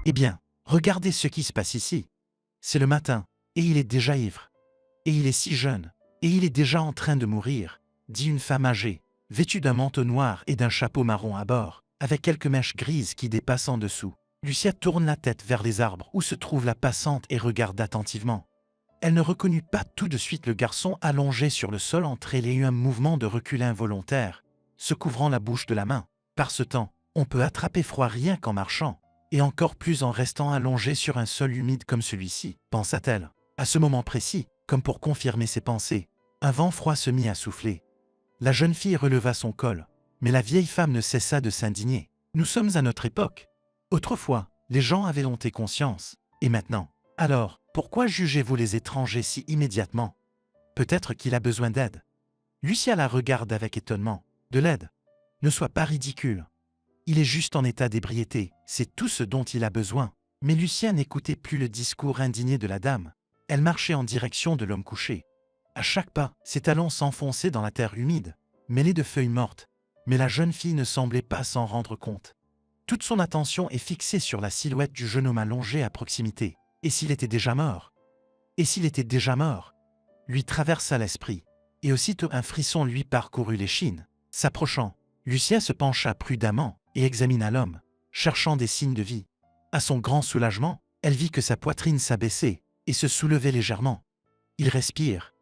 Eh bien, regardez ce qui se passe ici. C'est le matin, et il est déjà ivre. Et il est si jeune, et il est déjà en train de mourir, dit une femme âgée, vêtue d'un manteau noir et d'un chapeau marron à bord, avec quelques mèches grises qui dépassent en dessous. Lucia tourne la tête vers les arbres où se trouve la passante et regarde attentivement. Elle ne reconnut pas tout de suite le garçon allongé sur le sol entre elle et eut un mouvement de recul involontaire, se couvrant la bouche de la main. Par ce temps, on peut attraper froid rien qu'en marchant, et encore plus en restant allongé sur un sol humide comme celui-ci, pensa-t-elle. À ce moment précis, comme pour confirmer ses pensées, un vent froid se mit à souffler. La jeune fille releva son col, mais la vieille femme ne cessa de s'indigner. Nous sommes à notre époque. Autrefois, les gens avaient honte et conscience, et maintenant, alors, pourquoi jugez-vous les étrangers si immédiatement? Peut-être qu'il a besoin d'aide. Lucia la regarde avec étonnement. De l'aide? Ne sois pas ridicule. Il est juste en état d'ébriété, c'est tout ce dont il a besoin. Mais Lucia n'écoutait plus le discours indigné de la dame. Elle marchait en direction de l'homme couché. À chaque pas, ses talons s'enfonçaient dans la terre humide, mêlée de feuilles mortes. Mais la jeune fille ne semblait pas s'en rendre compte. Toute son attention est fixée sur la silhouette du jeune homme allongé à proximité. Et s'il était déjà mort? Et s'il était déjà mort? Lui traversa l'esprit, et aussitôt un frisson lui parcourut l'échine. S'approchant, Lucia se pencha prudemment et examina l'homme, cherchant des signes de vie. À son grand soulagement, elle vit que sa poitrine s'abaissait et se soulevait légèrement. Il respire.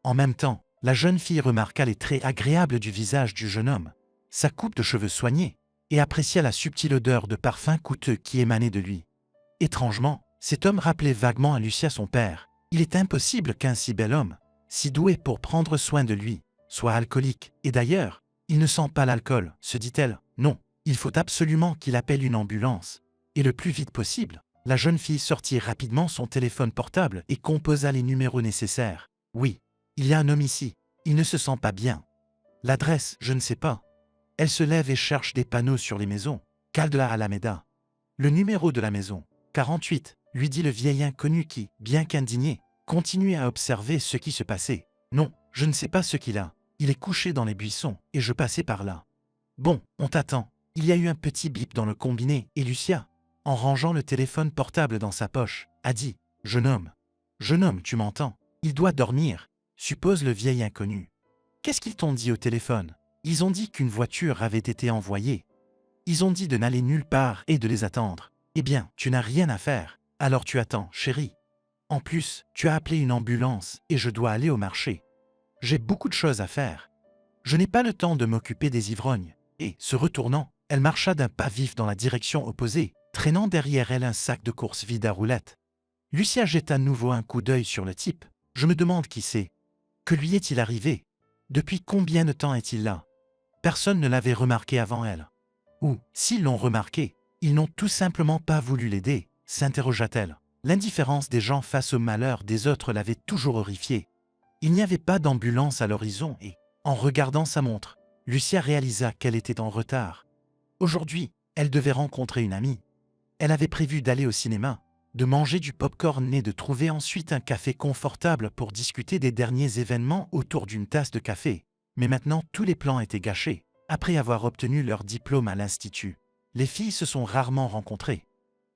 En même temps, la jeune fille remarqua les traits agréables du visage du jeune homme, sa coupe de cheveux soignée, et apprécia la subtile odeur de parfum coûteux qui émanait de lui. Étrangement, cet homme rappelait vaguement à Lucia son père. Il est impossible qu'un si bel homme, si doué pour prendre soin de lui, soit alcoolique. Et d'ailleurs, il ne sent pas l'alcool, se dit-elle. Non, il faut absolument qu'il appelle une ambulance. Et le plus vite possible. La jeune fille sortit rapidement son téléphone portable et composa les numéros nécessaires. Oui, il y a un homme ici. Il ne se sent pas bien. L'adresse, je ne sais pas. Elle se lève et cherche des panneaux sur les maisons. Caldela Alameda. Le numéro de la maison. 48, lui dit le vieil inconnu qui, bien qu'indigné, continuait à observer ce qui se passait. Non, je ne sais pas ce qu'il a. Il est couché dans les buissons, et je passais par là. Bon, on t'attend. Il y a eu un petit bip dans le combiné, et Lucia, en rangeant le téléphone portable dans sa poche, a dit « Jeune homme, tu m'entends? Il doit dormir », suppose le vieil inconnu. Qu'est-ce qu'ils t'ont dit au téléphone? Ils ont dit qu'une voiture avait été envoyée. Ils ont dit de n'aller nulle part et de les attendre. Eh bien, tu n'as rien à faire. Alors tu attends, chérie. En plus, tu as appelé une ambulance et je dois aller au marché. J'ai beaucoup de choses à faire. Je n'ai pas le temps de m'occuper des ivrognes. Et, se retournant, elle marcha d'un pas vif dans la direction opposée, traînant derrière elle un sac de course vide à roulettes. Lucia jeta à nouveau un coup d'œil sur le type. Je me demande qui c'est. Que lui est-il arrivé? Depuis combien de temps est-il là? Personne ne l'avait remarqué avant elle. Ou, s'ils l'ont remarqué, ils n'ont tout simplement pas voulu l'aider, s'interrogea-t-elle. L'indifférence des gens face au malheur des autres l'avait toujours horrifiée. Il n'y avait pas d'ambulance à l'horizon et, en regardant sa montre, Lucia réalisa qu'elle était en retard. Aujourd'hui, elle devait rencontrer une amie. Elle avait prévu d'aller au cinéma, de manger du pop-corn et de trouver ensuite un café confortable pour discuter des derniers événements autour d'une tasse de café. Mais maintenant, tous les plans étaient gâchés. Après avoir obtenu leur diplôme à l'institut, les filles se sont rarement rencontrées.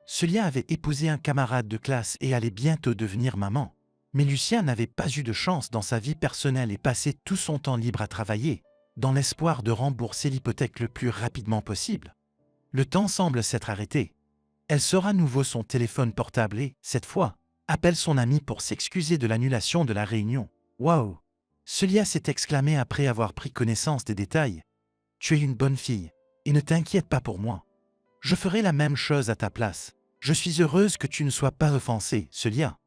Celia avait épousé un camarade de classe et allait bientôt devenir maman. Mais Lucien n'avait pas eu de chance dans sa vie personnelle et passait tout son temps libre à travailler, dans l'espoir de rembourser l'hypothèque le plus rapidement possible. Le temps semble s'être arrêté. Elle sort à nouveau son téléphone portable et, cette fois, appelle son ami pour s'excuser de l'annulation de la réunion. « Waouh !» Celia s'est exclamée après avoir pris connaissance des détails. « Tu es une bonne fille, et ne t'inquiète pas pour moi. Je ferai la même chose à ta place. Je suis heureuse que tu ne sois pas offensée, Celia.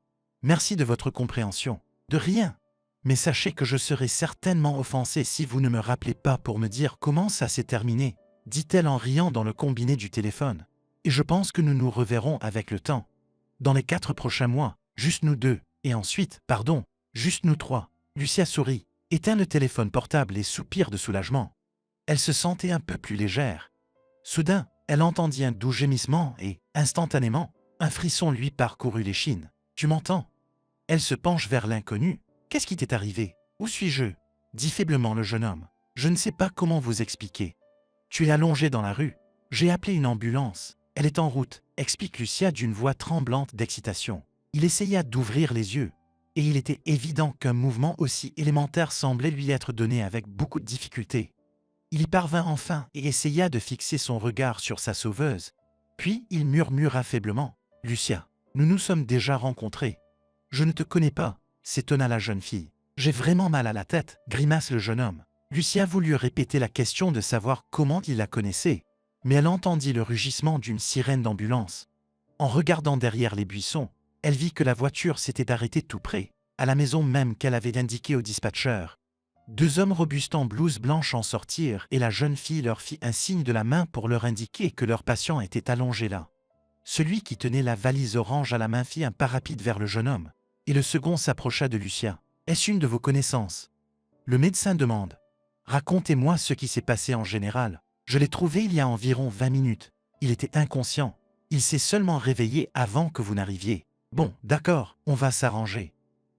Merci de votre compréhension. De rien. Mais sachez que je serai certainement offensée si vous ne me rappelez pas pour me dire comment ça s'est terminé, dit-elle en riant dans le combiné du téléphone. Et je pense que nous nous reverrons avec le temps. Dans les 4 prochains mois, juste nous deux, et ensuite, juste nous 3. Lucia sourit, éteint le téléphone portable et soupire de soulagement. Elle se sentait un peu plus légère. Soudain, elle entendit un doux gémissement et, instantanément, un frisson lui parcourut l'échine. « Tu m'entends » Elle se penche vers l'inconnu. « Qu'est-ce qui t'est arrivé? Où suis-je » dit faiblement le jeune homme. « Je ne sais pas comment vous expliquer. Tu es allongé dans la rue. J'ai appelé une ambulance. Elle est en route, explique Lucia d'une voix tremblante d'excitation. Il essaya d'ouvrir les yeux, et il était évident qu'un mouvement aussi élémentaire semblait lui être donné avec beaucoup de difficulté. Il y parvint enfin et essaya de fixer son regard sur sa sauveuse. Puis il murmura faiblement. « Lucia, nous nous sommes déjà rencontrés. Je ne te connais pas, » s'étonna la jeune fille. « J'ai vraiment mal à la tête, » grimace le jeune homme. Lucia voulut répéter la question de savoir comment il la connaissait, mais elle entendit le rugissement d'une sirène d'ambulance. En regardant derrière les buissons, elle vit que la voiture s'était arrêtée tout près, à la maison même qu'elle avait indiquée au dispatcher. Deux hommes robustes en blouse blanche en sortirent et la jeune fille leur fit un signe de la main pour leur indiquer que leur patient était allongé là. Celui qui tenait la valise orange à la main fit un pas rapide vers le jeune homme, et le second s'approcha de Lucia. « Est-ce une de vos connaissances ?» Le médecin demande. « Racontez-moi ce qui s'est passé en général. Je l'ai trouvé il y a environ 20 minutes. Il était inconscient. Il s'est seulement réveillé avant que vous n'arriviez. Bon, d'accord, on va s'arranger.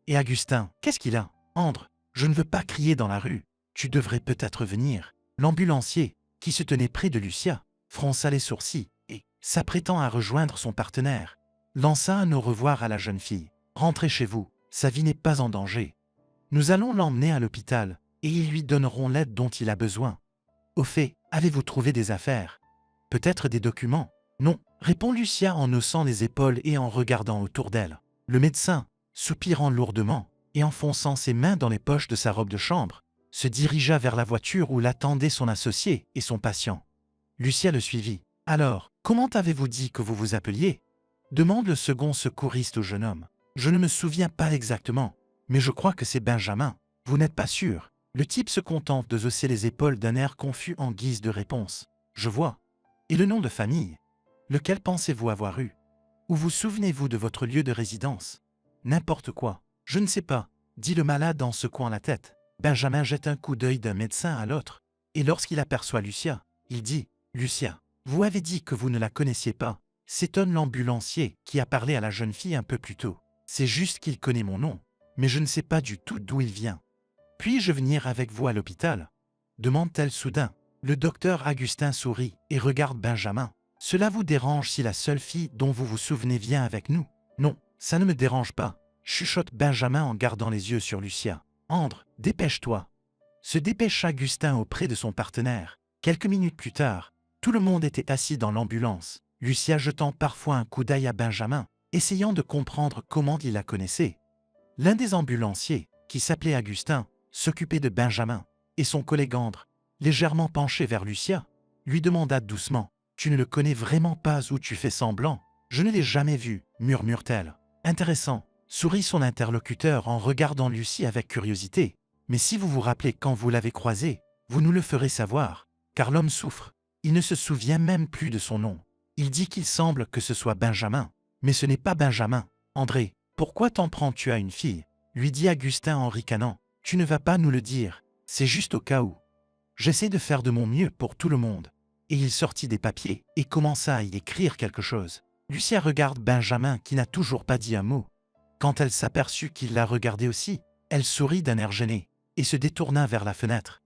Et Augustin, qu'est-ce qu'il a? Andre, je ne veux pas crier dans la rue. Tu devrais peut-être venir. » L'ambulancier, qui se tenait près de Lucia, fronça les sourcils et, s'apprêtant à rejoindre son partenaire, lança un au revoir à la jeune fille. « Rentrez chez vous, sa vie n'est pas en danger. Nous allons l'emmener à l'hôpital et ils lui donneront l'aide dont il a besoin. Au fait, avez-vous trouvé des affaires? Peut-être des documents? » « Non, » répond Lucia en haussant les épaules et en regardant autour d'elle. Le médecin, soupirant lourdement et enfonçant ses mains dans les poches de sa robe de chambre, se dirigea vers la voiture où l'attendaient son associé et son patient. Lucia le suivit. « Alors, comment avez-vous dit que vous vous appeliez ?» demande le second secouriste au jeune homme. « Je ne me souviens pas exactement, mais je crois que c'est Benjamin. Vous n'êtes pas sûr ?» Le type se contente de hausser les épaules d'un air confus en guise de réponse. « Je vois. Et le nom de famille? Lequel pensez-vous avoir eu? Ou vous souvenez-vous de votre lieu de résidence? » « N'importe quoi. Je ne sais pas, » dit le malade en secouant la tête. Benjamin jette un coup d'œil d'un médecin à l'autre, et lorsqu'il aperçoit Lucia, il dit « Lucia, vous avez dit que vous ne la connaissiez pas. » S'étonne l'ambulancier qui a parlé à la jeune fille un peu plus tôt. « C'est juste qu'il connaît mon nom, mais je ne sais pas du tout d'où il vient. » « Puis-je venir avec vous à l'hôpital ?» demande-t-elle soudain. Le docteur Augustin sourit et regarde Benjamin. « Cela vous dérange si la seule fille dont vous vous souvenez vient avec nous? »« Non, ça ne me dérange pas, » chuchote Benjamin en gardant les yeux sur Lucia. « Andre, dépêche-toi. » Se dépêcha Augustin auprès de son partenaire. Quelques minutes plus tard, tout le monde était assis dans l'ambulance, Lucia jetant parfois un coup d'œil à Benjamin, essayant de comprendre comment il la connaissait. L'un des ambulanciers, qui s'appelait Augustin, s'occupait de Benjamin, et son collègue Andre, légèrement penché vers Lucia, lui demanda doucement « Tu ne le connais vraiment pas ou tu fais semblant? »« Je ne l'ai jamais vu, » murmure-t-elle. « Intéressant, » sourit son interlocuteur en regardant Lucie avec curiosité. « Mais si vous vous rappelez quand vous l'avez croisé, vous nous le ferez savoir, car l'homme souffre. Il ne se souvient même plus de son nom. Il dit qu'il semble que ce soit Benjamin, mais ce n'est pas Benjamin. André, pourquoi t'en prends-tu à une fille ?» lui dit Augustin en ricanant. « Tu ne vas pas nous le dire, c'est juste au cas où. J'essaie de faire de mon mieux pour tout le monde. » Et il sortit des papiers et commença à y écrire quelque chose. Lucia regarde Benjamin qui n'a toujours pas dit un mot. Quand elle s'aperçut qu'il la regardait aussi, elle sourit d'un air gêné et se détourna vers la fenêtre.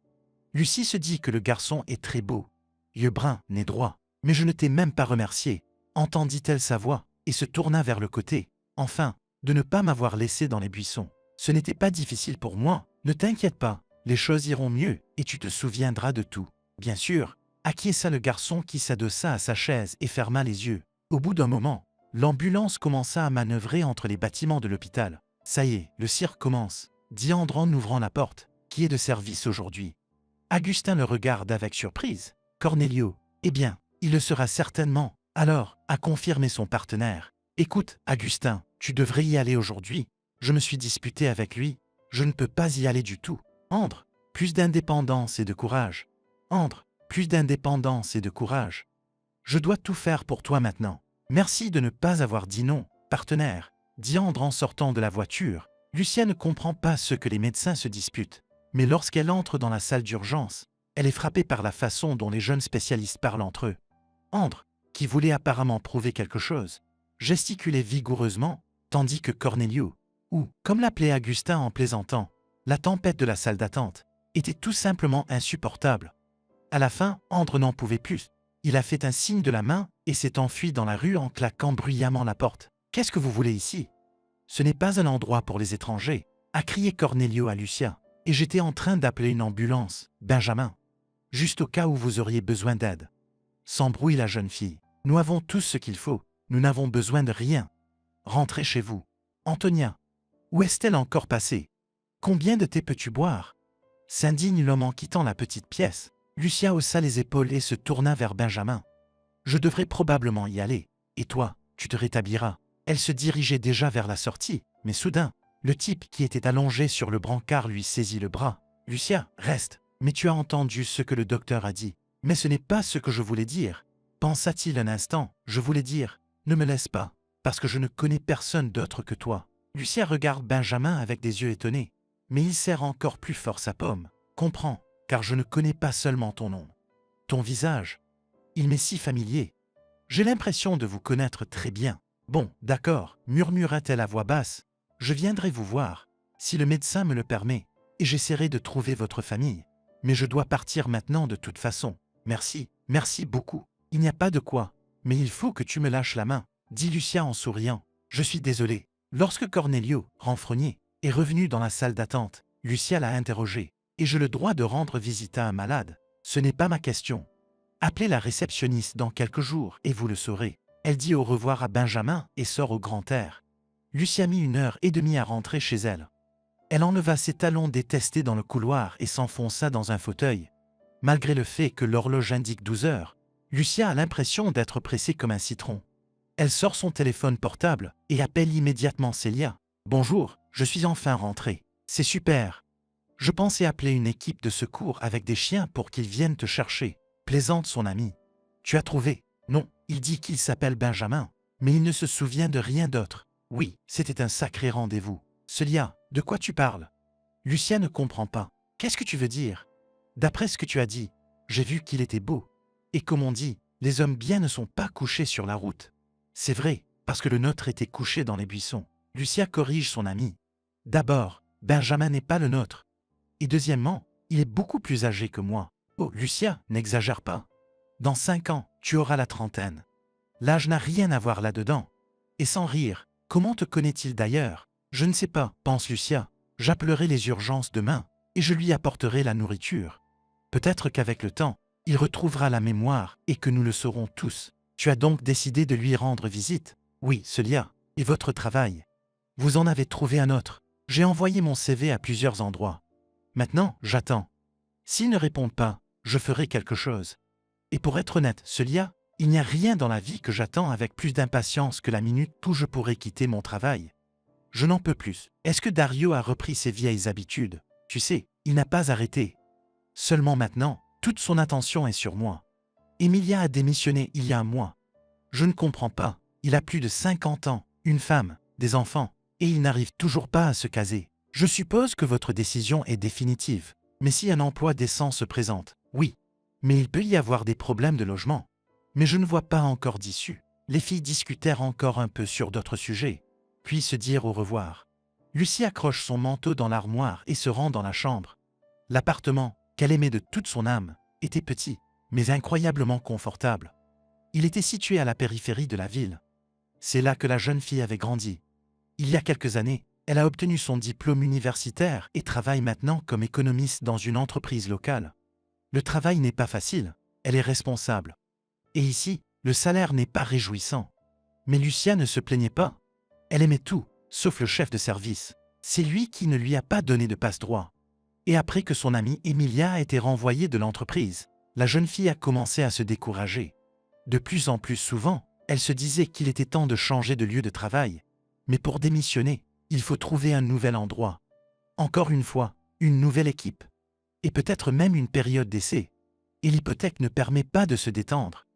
Lucie se dit que le garçon est très beau. Yeux bruns, nez droit. « Mais je ne t'ai même pas remercié, » entendit-elle sa voix et se tourna vers le côté. « Enfin, de ne pas m'avoir laissé dans les buissons. Ce n'était pas difficile pour moi. Ne t'inquiète pas, les choses iront mieux et tu te souviendras de tout. » Bien sûr, acquiesça le garçon qui s'adossa à sa chaise et ferma les yeux. Au bout d'un moment, l'ambulance commença à manœuvrer entre les bâtiments de l'hôpital. « Ça y est, le cirque commence, » dit Andre en ouvrant la porte. « Qui est de service aujourd'hui ?» Augustin le regarde avec surprise. « Cornelio, eh bien, il le sera certainement. » Alors, a confirmé son partenaire. « Écoute, Augustin, tu devrais y aller aujourd'hui. Je me suis disputé avec lui. Je ne peux pas y aller du tout. Andre, plus d'indépendance et de courage. Andre, plus d'indépendance et de courage. Je dois tout faire pour toi maintenant. Merci de ne pas avoir dit non, partenaire, » dit Andre en sortant de la voiture. Lucia ne comprend pas ce que les médecins se disputent. Mais lorsqu'elle entre dans la salle d'urgence, elle est frappée par la façon dont les jeunes spécialistes parlent entre eux. Andre, qui voulait apparemment prouver quelque chose, gesticulait vigoureusement, tandis que Cornelio, ou, comme l'appelait Augustin en plaisantant, la tempête de la salle d'attente, était tout simplement insupportable. À la fin, Andre n'en pouvait plus. Il a fait un signe de la main et s'est enfui dans la rue en claquant bruyamment la porte. « Qu'est-ce que vous voulez ici? Ce n'est pas un endroit pour les étrangers », a crié Cornelio à Lucia. « Et j'étais en train d'appeler une ambulance, Benjamin. Juste au cas où vous auriez besoin d'aide. » S'embrouille la jeune fille. « Nous avons tous ce qu'il faut. Nous n'avons besoin de rien. Rentrez chez vous. » « Antonia, où est-elle encore passée? Combien de thé peux-tu boire ?» s'indigne l'homme en quittant la petite pièce. Lucia haussa les épaules et se tourna vers Benjamin. « Je devrais probablement y aller. Et toi, tu te rétabliras. » Elle se dirigeait déjà vers la sortie, mais soudain, le type qui était allongé sur le brancard lui saisit le bras. « Lucia, reste. Mais tu as entendu ce que le docteur a dit. »« Mais ce n'est pas ce que je voulais dire. » Pensa-t-il un instant. « Je voulais dire, ne me laisse pas, parce que je ne connais personne d'autre que toi. » Lucia regarde Benjamin avec des yeux étonnés. Mais il serre encore plus fort sa paume. « Comprends, car je ne connais pas seulement ton nom. Ton visage, il m'est si familier. J'ai l'impression de vous connaître très bien. »« Bon, d'accord, » murmura-t-elle à voix basse. « Je viendrai vous voir, si le médecin me le permet, et j'essaierai de trouver votre famille. Mais je dois partir maintenant de toute façon. Merci, merci beaucoup. »« Il n'y a pas de quoi, mais il faut que tu me lâches la main, » dit Lucia en souriant. « Je suis désolé. » Lorsque Cornelio, renfrogné, est revenu dans la salle d'attente, Lucia l'a interrogé. « Ai-je le droit de rendre visite à un malade? Ce n'est pas ma question. Appelez la réceptionniste dans quelques jours et vous le saurez. » Elle dit au revoir à Benjamin et sort au grand air. Lucia mit 1 heure et demie à rentrer chez elle. Elle enleva ses talons détestés dans le couloir et s'enfonça dans un fauteuil. Malgré le fait que l'horloge indique 12 heures, Lucia a l'impression d'être pressée comme un citron. Elle sort son téléphone portable et appelle immédiatement Célia. « Bonjour, je suis enfin rentrée. C'est super. Je pensais appeler une équipe de secours avec des chiens pour qu'ils viennent te chercher. » Plaisante son amie. « Tu as trouvé? » ?»« Non, il dit qu'il s'appelle Benjamin, mais il ne se souvient de rien d'autre. »« Oui, c'était un sacré rendez-vous. »« Célia, de quoi tu parles ?» Lucia ne comprend pas. « Qu'est-ce que tu veux dire? » ?»« D'après ce que tu as dit, j'ai vu qu'il était beau. Et comme on dit, les hommes bien ne sont pas couchés sur la route. » C'est vrai, parce que le nôtre était couché dans les buissons. Lucia corrige son ami. D'abord, Benjamin n'est pas le nôtre. Et deuxièmement, il est beaucoup plus âgé que moi. Oh, Lucia, n'exagère pas. Dans 5 ans, tu auras la trentaine. L'âge n'a rien à voir là-dedans. Et sans rire, comment te connaît-il d'ailleurs? Je ne sais pas, pense Lucia. J'appellerai les urgences demain et je lui apporterai la nourriture. Peut-être qu'avec le temps, il retrouvera la mémoire et que nous le saurons tous. Tu as donc décidé de lui rendre visite? Oui, Célia. Et votre travail? Vous en avez trouvé un autre. J'ai envoyé mon CV à plusieurs endroits. Maintenant, j'attends. S'il ne répond pas, je ferai quelque chose. Et pour être honnête, Célia, il n'y a rien dans la vie que j'attends avec plus d'impatience que la minute où je pourrai quitter mon travail. Je n'en peux plus. Est-ce que Dario a repris ses vieilles habitudes? Tu sais, il n'a pas arrêté. Seulement maintenant, toute son attention est sur moi. Emilia a démissionné il y a un mois. Je ne comprends pas. Il a plus de 50 ans, une femme, des enfants, et il n'arrive toujours pas à se caser. Je suppose que votre décision est définitive. Mais si un emploi décent se présente, oui. Mais il peut y avoir des problèmes de logement. Mais je ne vois pas encore d'issue. Les filles discutèrent encore un peu sur d'autres sujets, puis se dirent au revoir. Lucie accroche son manteau dans l'armoire et se rend dans la chambre. L'appartement, qu'elle aimait de toute son âme, était petit, mais incroyablement confortable. Il était situé à la périphérie de la ville. C'est là que la jeune fille avait grandi. Il y a quelques années, elle a obtenu son diplôme universitaire et travaille maintenant comme économiste dans une entreprise locale. Le travail n'est pas facile, elle est responsable. Et ici, le salaire n'est pas réjouissant. Mais Lucia ne se plaignait pas. Elle aimait tout, sauf le chef de service. C'est lui qui ne lui a pas donné de passe-droit. Et après que son amie Emilia a été renvoyée de l'entreprise, la jeune fille a commencé à se décourager. De plus en plus souvent, elle se disait qu'il était temps de changer de lieu de travail. Mais pour démissionner, il faut trouver un nouvel endroit. Encore une fois, une nouvelle équipe. Et peut-être même une période d'essai. Et l'hypothèque ne permet pas de se détendre.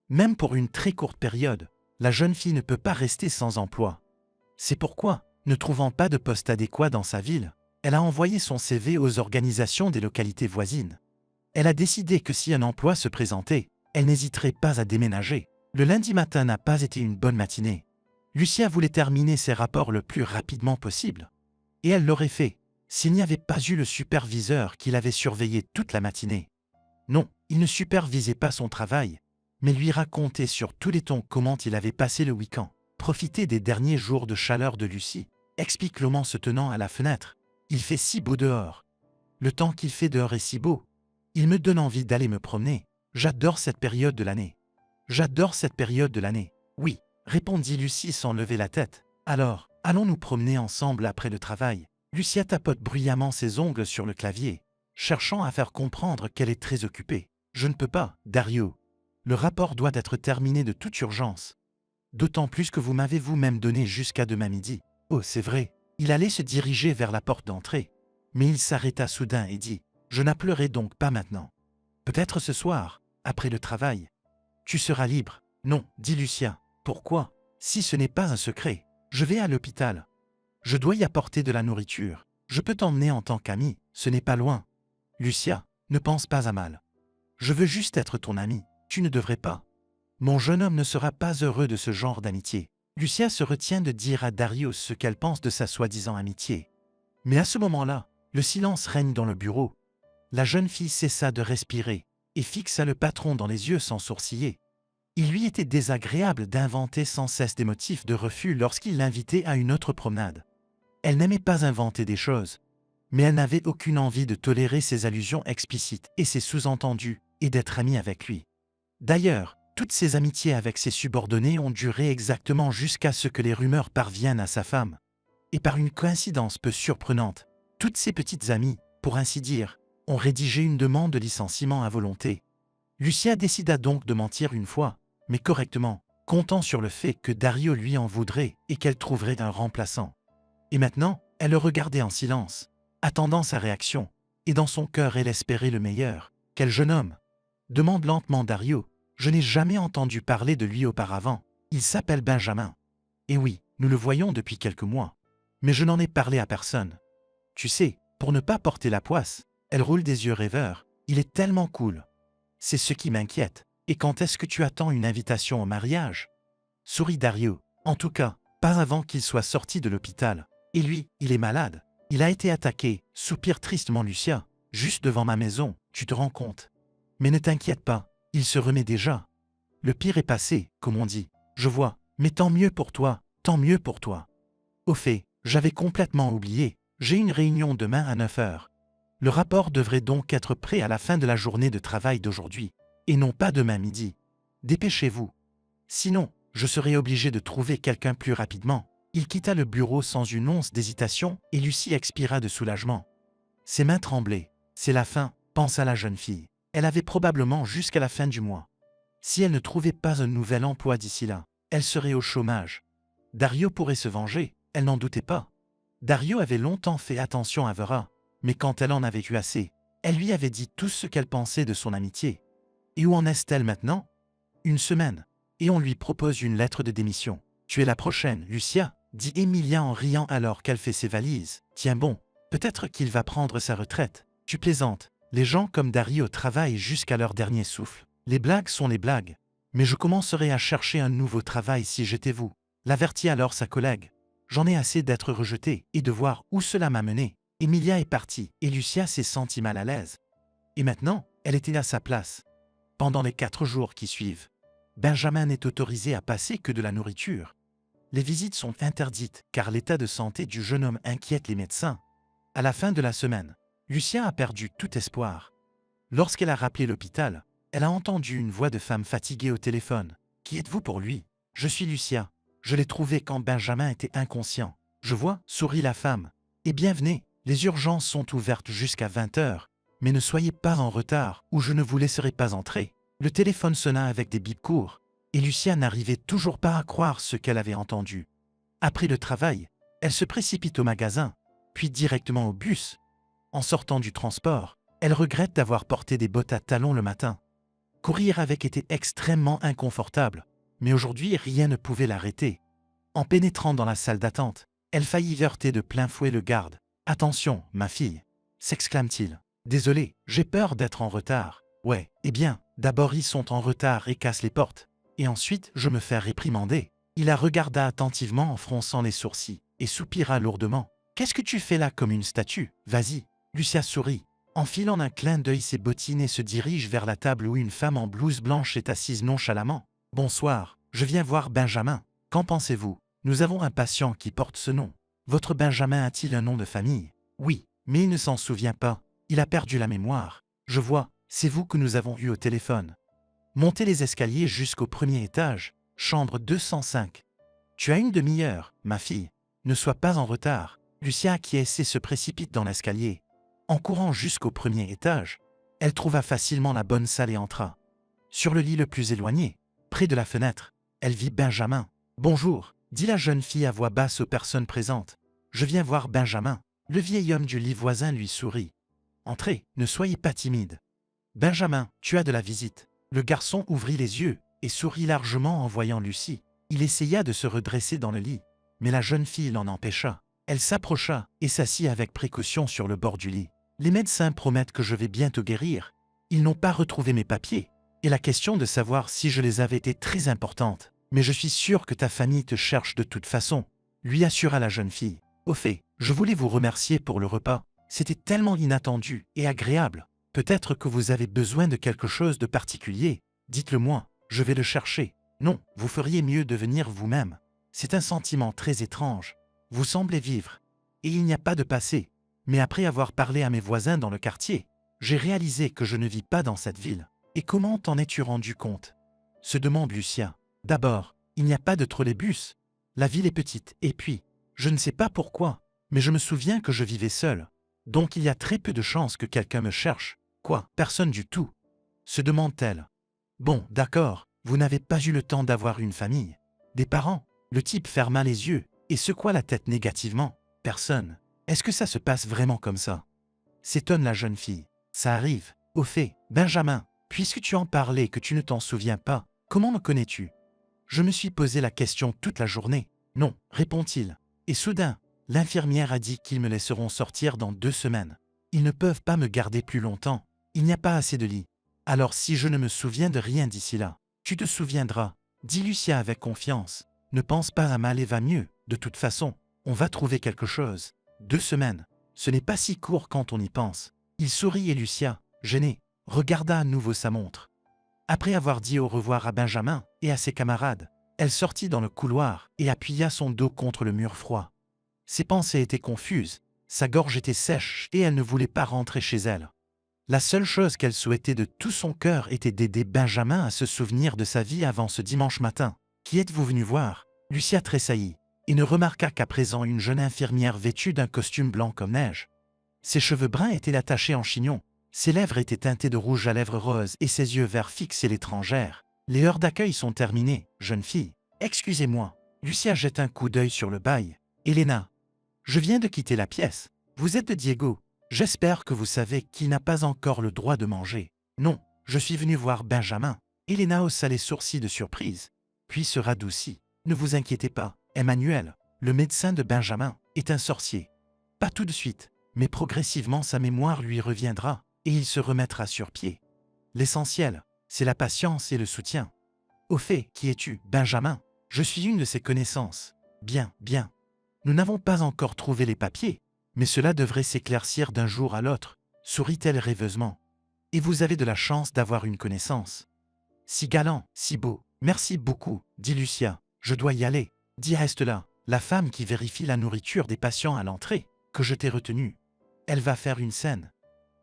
Même pour une très courte période, la jeune fille ne peut pas rester sans emploi. C'est pourquoi, ne trouvant pas de poste adéquat dans sa ville, elle a envoyé son CV aux organisations des localités voisines. Elle a décidé que si un emploi se présentait, elle n'hésiterait pas à déménager. Le lundi matin n'a pas été une bonne matinée. Lucia voulait terminer ses rapports le plus rapidement possible. Et elle l'aurait fait, s'il n'y avait pas eu le superviseur qui l'avait surveillée toute la matinée. Non, il ne supervisait pas son travail. mais lui raconter sur tous les tons comment il avait passé le week-end, profiter des derniers jours de chaleur de Lucie, explique Clément se tenant à la fenêtre. Il fait si beau dehors. Le temps qu'il fait dehors est si beau. Il me donne envie d'aller me promener. J'adore cette période de l'année. J'adore cette période de l'année. Oui, répondit Lucie sans lever la tête. Alors, allons nous promener ensemble après le travail. Lucia tapote bruyamment ses ongles sur le clavier, cherchant à faire comprendre qu'elle est très occupée. Je ne peux pas, Dario. Le rapport doit être terminé de toute urgence. D'autant plus que vous m'avez vous-même donné jusqu'à demain midi. Oh, c'est vrai. Il allait se diriger vers la porte d'entrée. Mais il s'arrêta soudain et dit « Je n'appellerai donc pas maintenant. Peut-être ce soir, après le travail. Tu seras libre. » « Non, dit Lucia. Pourquoi? Si ce n'est pas un secret. Je vais à l'hôpital. Je dois y apporter de la nourriture. Je peux t'emmener en tant qu'ami. Ce n'est pas loin. Lucia, ne pense pas à mal. Je veux juste être ton ami. Tu ne devrais pas. Mon jeune homme ne sera pas heureux de ce genre d'amitié. Lucia se retient de dire à Dario ce qu'elle pense de sa soi-disant amitié. Mais à ce moment-là, le silence règne dans le bureau. La jeune fille cessa de respirer et fixa le patron dans les yeux sans sourciller. Il lui était désagréable d'inventer sans cesse des motifs de refus lorsqu'il l'invitait à une autre promenade. Elle n'aimait pas inventer des choses, mais elle n'avait aucune envie de tolérer ses allusions explicites et ses sous-entendus et d'être amie avec lui. D'ailleurs, toutes ses amitiés avec ses subordonnés ont duré exactement jusqu'à ce que les rumeurs parviennent à sa femme. Et par une coïncidence peu surprenante, toutes ses petites amies, pour ainsi dire, ont rédigé une demande de licenciement à volonté. Lucia décida donc de mentir une fois, mais correctement, comptant sur le fait que Dario lui en voudrait et qu'elle trouverait un remplaçant. Et maintenant, elle le regardait en silence, attendant sa réaction, et dans son cœur elle espérait le meilleur. « Quel jeune homme ?» demande lentement Dario. « Je n'ai jamais entendu parler de lui auparavant. Il s'appelle Benjamin. Et oui, nous le voyons depuis quelques mois. Mais je n'en ai parlé à personne. Tu sais, pour ne pas porter la poisse, elle roule des yeux rêveurs. Il est tellement cool. C'est ce qui m'inquiète. Et quand est-ce que tu attends une invitation au mariage ?» Sourit Dario. « En tout cas, pas avant qu'il soit sorti de l'hôpital. Et lui, il est malade. Il a été attaqué, soupire tristement Lucia. Juste devant ma maison, tu te rends compte. Mais ne t'inquiète pas, il se remet déjà. Le pire est passé, comme on dit. Je vois, mais tant mieux pour toi, tant mieux pour toi. Au fait, j'avais complètement oublié. J'ai une réunion demain à 9 heures. Le rapport devrait donc être prêt à la fin de la journée de travail d'aujourd'hui. Et non pas demain midi. Dépêchez-vous. Sinon, je serai obligé de trouver quelqu'un plus rapidement. » Il quitta le bureau sans une once d'hésitation et Lucie expira de soulagement. Ses mains tremblaient. C'est la fin, pensa la jeune fille. Elle avait probablement jusqu'à la fin du mois. Si elle ne trouvait pas un nouvel emploi d'ici là, elle serait au chômage. Dario pourrait se venger, elle n'en doutait pas. Dario avait longtemps fait attention à Vera, mais quand elle en avait eu assez, elle lui avait dit tout ce qu'elle pensait de son amitié. Et où en est-elle maintenant? Une semaine, et on lui propose une lettre de démission. « Tu es la prochaine, Lucia », dit Emilia en riant alors qu'elle fait ses valises. « Tiens bon, peut-être qu'il va prendre sa retraite. Tu plaisantes. Les gens comme Dario travaillent jusqu'à leur dernier souffle. Les blagues sont les blagues. Mais je commencerai à chercher un nouveau travail si j'étais vous. » L'avertit alors sa collègue. « J'en ai assez d'être rejetée et de voir où cela m'a mené. » Emilia est partie et Lucia s'est sentie mal à l'aise. Et maintenant, elle était à sa place. Pendant les 4 jours qui suivent, Benjamin n'est autorisé à passer que de la nourriture. Les visites sont interdites car l'état de santé du jeune homme inquiète les médecins. À la fin de la semaine, Lucia a perdu tout espoir. Lorsqu'elle a rappelé l'hôpital, elle a entendu une voix de femme fatiguée au téléphone. « Qui êtes-vous pour lui? »« Je suis Lucia. Je l'ai trouvé quand Benjamin était inconscient. »« Je vois, » sourit la femme. « Eh bien venez, les urgences sont ouvertes jusqu'à 20 heures. Mais ne soyez pas en retard ou je ne vous laisserai pas entrer. » Le téléphone sonna avec des bips courts, et Lucia n'arrivait toujours pas à croire ce qu'elle avait entendu. Après le travail, elle se précipite au magasin, puis directement au bus. En sortant du transport, elle regrette d'avoir porté des bottes à talons le matin. Courir avec était extrêmement inconfortable, mais aujourd'hui rien ne pouvait l'arrêter. En pénétrant dans la salle d'attente, elle faillit heurter de plein fouet le garde. « Attention, ma fille !» s'exclame-t-il. « Désolé, j'ai peur d'être en retard. » « Ouais, eh bien, d'abord ils sont en retard et cassent les portes. Et ensuite, je me fais réprimander. » Il la regarda attentivement en fronçant les sourcils et soupira lourdement. « Qu'est-ce que tu fais là comme une statue? Vas-y. » Lucia sourit. enfile en un clin d'œil ses bottines et se dirige vers la table où une femme en blouse blanche est assise nonchalamment. « Bonsoir, je viens voir Benjamin. Qu'en pensez-vous? Nous avons un patient qui porte ce nom. Votre Benjamin a-t-il un nom de famille? » « Oui, mais il ne s'en souvient pas. Il a perdu la mémoire. »« Je vois, c'est vous que nous avons eu au téléphone. Montez les escaliers jusqu'au premier étage, chambre 205. Tu as une demi-heure, ma fille. Ne sois pas en retard. » Lucia acquiesce et se précipite dans l'escalier. En courant jusqu'au premier étage, elle trouva facilement la bonne salle et entra. Sur le lit le plus éloigné, près de la fenêtre, elle vit Benjamin. « Bonjour, » dit la jeune fille à voix basse aux personnes présentes. « Je viens voir Benjamin. » Le vieil homme du lit voisin lui sourit. « Entrez, ne soyez pas timide. »« Benjamin, tu as de la visite. » Le garçon ouvrit les yeux et sourit largement en voyant Lucie. Il essaya de se redresser dans le lit, mais la jeune fille l'en empêcha. Elle s'approcha et s'assit avec précaution sur le bord du lit. « Les médecins promettent que je vais bientôt guérir. Ils n'ont pas retrouvé mes papiers, et la question de savoir si je les avais été très importante. Mais je suis sûr que ta famille te cherche de toute façon, » lui assura la jeune fille. « Au fait, je voulais vous remercier pour le repas. C'était tellement inattendu et agréable. Peut-être que vous avez besoin de quelque chose de particulier. Dites-le moi, je vais le chercher. Non, vous feriez mieux de venir vous-même. C'est un sentiment très étrange. Vous semblez vivre, et il n'y a pas de passé. Mais après avoir parlé à mes voisins dans le quartier, j'ai réalisé que je ne vis pas dans cette ville. Et comment t'en es-tu rendu compte? Se demande Lucia. D'abord, il n'y a pas de trolleybus. La ville est petite, et puis, je ne sais pas pourquoi, mais je me souviens que je vivais seul. Donc il y a très peu de chances que quelqu'un me cherche. Quoi? Personne du tout? Se demande-t-elle. Bon, d'accord, vous n'avez pas eu le temps d'avoir une famille. Des parents? Le type ferma les yeux et secoua la tête négativement. Personne. Est-ce que ça se passe vraiment comme ça? S'étonne la jeune fille. Ça arrive. Au fait, Benjamin, puisque tu en parlais et que tu ne t'en souviens pas, comment me connais-tu? Je me suis posé la question toute la journée. Non, répond-il. Et soudain, l'infirmière a dit qu'ils me laisseront sortir dans 2 semaines. Ils ne peuvent pas me garder plus longtemps. Il n'y a pas assez de lits. Alors si je ne me souviens de rien d'ici là, tu te souviendras, dit Lucia avec confiance. Ne pense pas à mal et va mieux. De toute façon, on va trouver quelque chose. 2 semaines, ce n'est pas si court quand on y pense. Il sourit et Lucia, gênée, regarda à nouveau sa montre. Après avoir dit au revoir à Benjamin et à ses camarades, elle sortit dans le couloir et appuya son dos contre le mur froid. Ses pensées étaient confuses, sa gorge était sèche et elle ne voulait pas rentrer chez elle. La seule chose qu'elle souhaitait de tout son cœur était d'aider Benjamin à se souvenir de sa vie avant ce dimanche matin. « Qui êtes-vous venu voir ?» Lucia tressaillit et ne remarqua qu'à présent une jeune infirmière vêtue d'un costume blanc comme neige. Ses cheveux bruns étaient attachés en chignon, ses lèvres étaient teintées de rouge à lèvres roses et ses yeux verts fixaient l'étrangère. « Les heures d'accueil sont terminées, jeune fille. Excusez-moi. » Lucia jette un coup d'œil sur le bail. « Elena, je viens de quitter la pièce. Vous êtes de Diego. J'espère que vous savez qu'il n'a pas encore le droit de manger. » « Non, je suis venu voir Benjamin. » Elena haussa les sourcils de surprise, puis se radoucit. « Ne vous inquiétez pas, Emmanuel, le médecin de Benjamin, est un sorcier. Pas tout de suite, mais progressivement sa mémoire lui reviendra et il se remettra sur pied. L'essentiel, c'est la patience et le soutien. » « Au fait, qui es-tu, Benjamin? » « Je suis une de ses connaissances. »« Bien, bien. Nous n'avons pas encore trouvé les papiers, mais cela devrait s'éclaircir d'un jour à l'autre, » sourit-elle rêveusement. « Et vous avez de la chance d'avoir une connaissance. »« Si galant, si beau. Merci beaucoup, » dit Lucia. « Je dois y aller. » « Dis reste là, la femme qui vérifie la nourriture des patients à l'entrée, que je t'ai retenue. Elle va faire une scène.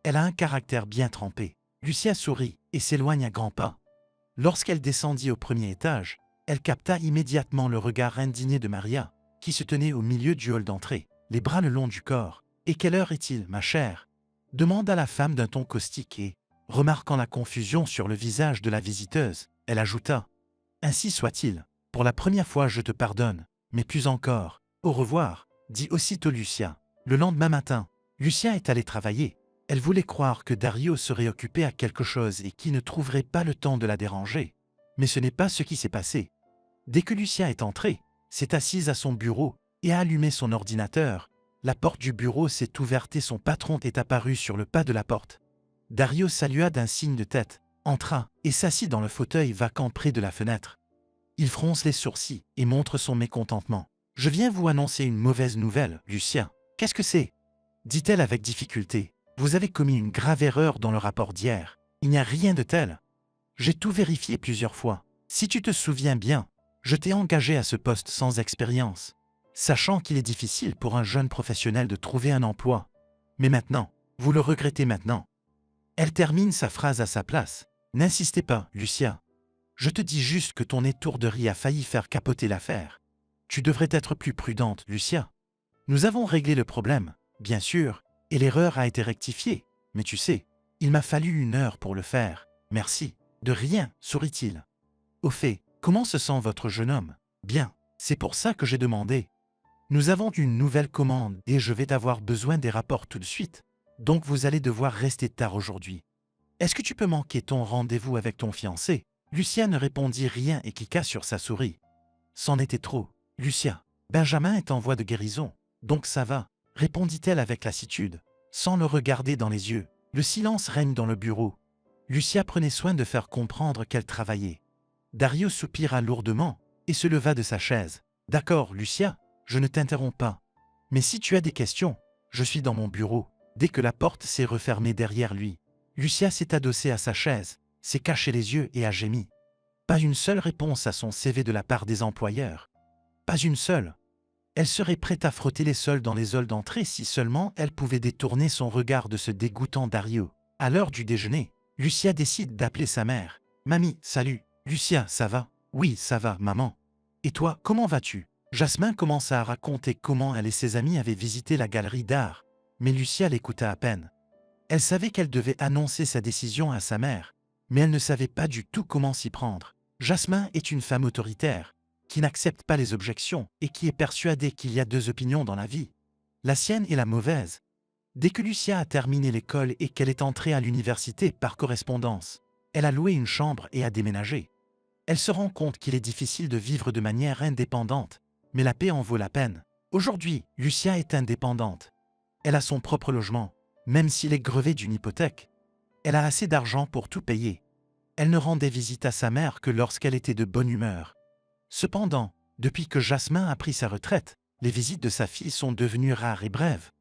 Elle a un caractère bien trempé. » Lucia sourit et s'éloigne à grands pas. Lorsqu'elle descendit au premier étage, elle capta immédiatement le regard indigné de Maria, qui se tenait au milieu du hall d'entrée, les bras le long du corps. « Et quelle heure est-il, ma chère ?» demanda la femme d'un ton caustique et, remarquant la confusion sur le visage de la visiteuse, elle ajouta « Ainsi soit-il. Pour la première fois, je te pardonne, mais plus encore. Au revoir, » dit aussitôt Lucia. Le lendemain matin, Lucia est allée travailler. Elle voulait croire que Dario serait occupé à quelque chose et qu'il ne trouverait pas le temps de la déranger. Mais ce n'est pas ce qui s'est passé. Dès que Lucia est entrée, s'est assise à son bureau et a allumé son ordinateur, la porte du bureau s'est ouverte et son patron est apparu sur le pas de la porte. Dario salua d'un signe de tête, entra et s'assit dans le fauteuil vacant près de la fenêtre. Il fronce les sourcils et montre son mécontentement. « Je viens vous annoncer une mauvaise nouvelle, Lucia. »« Qu'est-ce que c'est ?» dit-elle avec difficulté. Vous avez commis une grave erreur dans le rapport d'hier. Il n'y a rien de tel. J'ai tout vérifié plusieurs fois. Si tu te souviens bien, je t'ai engagé à ce poste sans expérience, sachant qu'il est difficile pour un jeune professionnel de trouver un emploi. Mais maintenant, vous le regrettez maintenant. Elle termine sa phrase à sa place. N'insistez pas, Lucia. Je te dis juste que ton étourderie a failli faire capoter l'affaire. Tu devrais être plus prudente, Lucia. Nous avons réglé le problème, bien sûr, et l'erreur a été rectifiée. Mais tu sais, il m'a fallu 1 heure pour le faire. Merci. De rien, sourit-il. Au fait, comment se sent votre jeune homme? Bien, c'est pour ça que j'ai demandé. Nous avons une nouvelle commande et je vais avoir besoin des rapports tout de suite. Donc vous allez devoir rester tard aujourd'hui. Est-ce que tu peux manquer ton rendez-vous avec ton fiancé? Lucia ne répondit rien et cliqua sur sa souris. C'en était trop. Lucia, Benjamin est en voie de guérison, donc ça va, répondit-elle avec lassitude, sans le regarder dans les yeux. Le silence règne dans le bureau. Lucia prenait soin de faire comprendre qu'elle travaillait. Dario soupira lourdement et se leva de sa chaise. D'accord, Lucia, je ne t'interromps pas. Mais si tu as des questions, je suis dans mon bureau. Dès que la porte s'est refermée derrière lui, Lucia s'est adossée à sa chaise, s'est cachée les yeux et a gémi. Pas une seule réponse à son CV de la part des employeurs. Pas une seule. Elle serait prête à frotter les sols dans les halls d'entrée si seulement elle pouvait détourner son regard de ce dégoûtant Dario. À l'heure du déjeuner, Lucia décide d'appeler sa mère. « Mamie, salut. Lucia, ça va? »« Oui, ça va, maman. Et toi, comment vas-tu » Jasmin commença à raconter comment elle et ses amis avaient visité la galerie d'art, mais Lucia l'écouta à peine. Elle savait qu'elle devait annoncer sa décision à sa mère, mais elle ne savait pas du tout comment s'y prendre. Jasmin est une femme autoritaire, qui n'accepte pas les objections et qui est persuadée qu'il y a 2 opinions dans la vie, la sienne et la mauvaise. Dès que Lucia a terminé l'école et qu'elle est entrée à l'université par correspondance, elle a loué une chambre et a déménagé. Elle se rend compte qu'il est difficile de vivre de manière indépendante, mais la paix en vaut la peine. Aujourd'hui, Lucia est indépendante. Elle a son propre logement, même s'il est grevé d'une hypothèque. Elle a assez d'argent pour tout payer. Elle ne rendait visite à sa mère que lorsqu'elle était de bonne humeur. Cependant, depuis que Jasmin a pris sa retraite, les visites de sa fille sont devenues rares et brèves.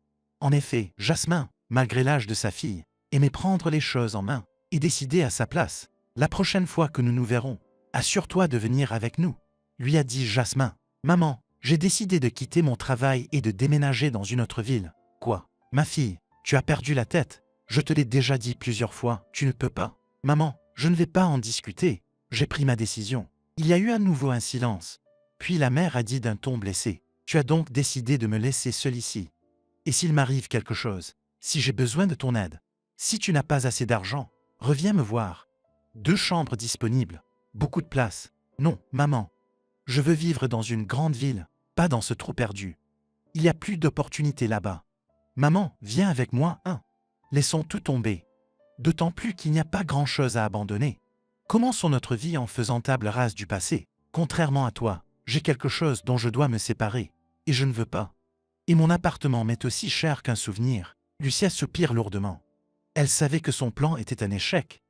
En effet, Jasmin, malgré l'âge de sa fille, aimait prendre les choses en main et décider à sa place. La prochaine fois que nous nous verrons, assure-toi de venir avec nous, lui a dit Jasmin. Maman, j'ai décidé de quitter mon travail et de déménager dans une autre ville. Quoi? Ma fille, tu as perdu la tête. Je te l'ai déjà dit plusieurs fois, tu ne peux pas. Maman, je ne vais pas en discuter. J'ai pris ma décision. Il y a eu à nouveau un silence. Puis la mère a dit d'un ton blessé. Tu as donc décidé de me laisser seule ici. Et s'il m'arrive quelque chose, si j'ai besoin de ton aide, si tu n'as pas assez d'argent, reviens me voir. 2 chambres disponibles, beaucoup de place. Non, maman. Je veux vivre dans une grande ville, pas dans ce trou perdu. Il y a plus d'opportunités là-bas. Maman, viens avec moi, hein. Laissons tout tomber. D'autant plus qu'il n'y a pas grand-chose à abandonner. Commençons notre vie en faisant table rase du passé. Contrairement à toi, j'ai quelque chose dont je dois me séparer. Et je ne veux pas. Et mon appartement m'est aussi cher qu'un souvenir. Lucia soupire lourdement. Elle savait que son plan était un échec.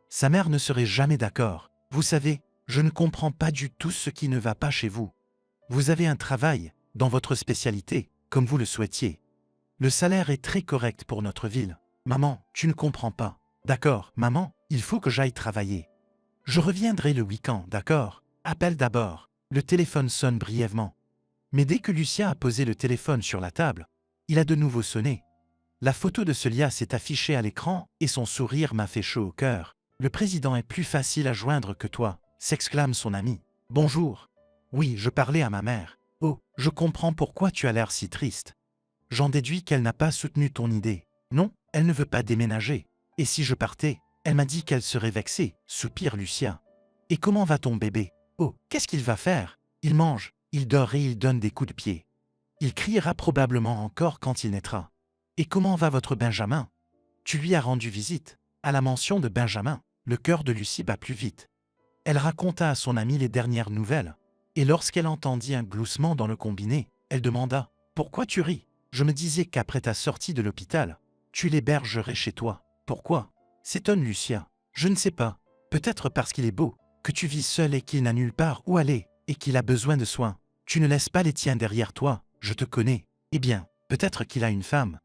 Sa mère ne serait jamais d'accord. Vous savez, je ne comprends pas du tout ce qui ne va pas chez vous. Vous avez un travail, dans votre spécialité, comme vous le souhaitiez. Le salaire est très correct pour notre ville. Maman, tu ne comprends pas. D'accord, maman, il faut que j'aille travailler. Je reviendrai le week-end, d'accord? Appelle d'abord. Le téléphone sonne brièvement. Mais dès que Lucia a posé le téléphone sur la table, il a de nouveau sonné. La photo de Celia s'est affichée à l'écran et son sourire m'a fait chaud au cœur. Le président est plus facile à joindre que toi, s'exclame son ami. Bonjour. Oui, je parlais à ma mère. Oh, je comprends pourquoi tu as l'air si triste. J'en déduis qu'elle n'a pas soutenu ton idée. Non, elle ne veut pas déménager. Et si je partais, elle m'a dit qu'elle serait vexée, soupire Lucia. Et comment va ton bébé? Oh, qu'est-ce qu'il va faire? Il mange, il dort et il donne des coups de pied. Il criera probablement encore quand il naîtra. Et comment va votre Benjamin? Tu lui as rendu visite. À la mention de Benjamin, le cœur de Lucie bat plus vite. Elle raconta à son amie les dernières nouvelles. Et lorsqu'elle entendit un gloussement dans le combiné, elle demanda « Pourquoi tu ris? Je me disais qu'après ta sortie de l'hôpital, tu l'hébergerais chez toi. Pourquoi ?» s'étonne Lucia. « Je ne sais pas. Peut-être parce qu'il est beau, que tu vis seul et qu'il n'a nulle part où aller, et qu'il a besoin de soins. Tu ne laisses pas les tiens derrière toi, je te connais. Eh bien, peut-être qu'il a une femme.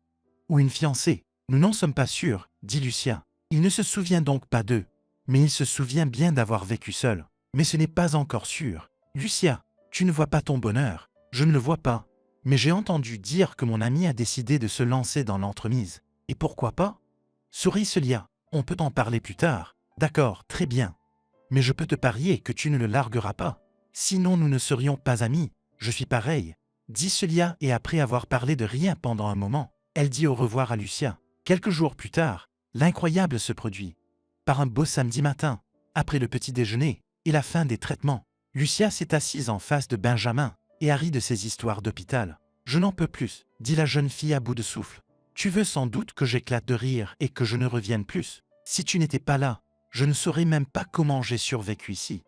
Ou une fiancée. Nous n'en sommes pas sûrs, dit Lucien. Il ne se souvient donc pas d'eux, mais il se souvient bien d'avoir vécu seul. Mais ce n'est pas encore sûr. Lucia, tu ne vois pas ton bonheur. Je ne le vois pas. Mais j'ai entendu dire que mon ami a décidé de se lancer dans l'entremise. Et pourquoi pas? Sourit Celia. On peut en parler plus tard. D'accord, très bien. Mais je peux te parier que tu ne le largueras pas. Sinon nous ne serions pas amis. Je suis pareil. Dit Celia et après avoir parlé de rien pendant un moment, elle dit au revoir à Lucia. Quelques jours plus tard, l'incroyable se produit. Par un beau samedi matin, après le petit déjeuner et la fin des traitements, Lucia s'est assise en face de Benjamin et a ri de ses histoires d'hôpital. Je n'en peux plus, dit la jeune fille à bout de souffle. Tu veux sans doute que j'éclate de rire et que je ne revienne plus. Si tu n'étais pas là, je ne saurais même pas comment j'ai survécu ici.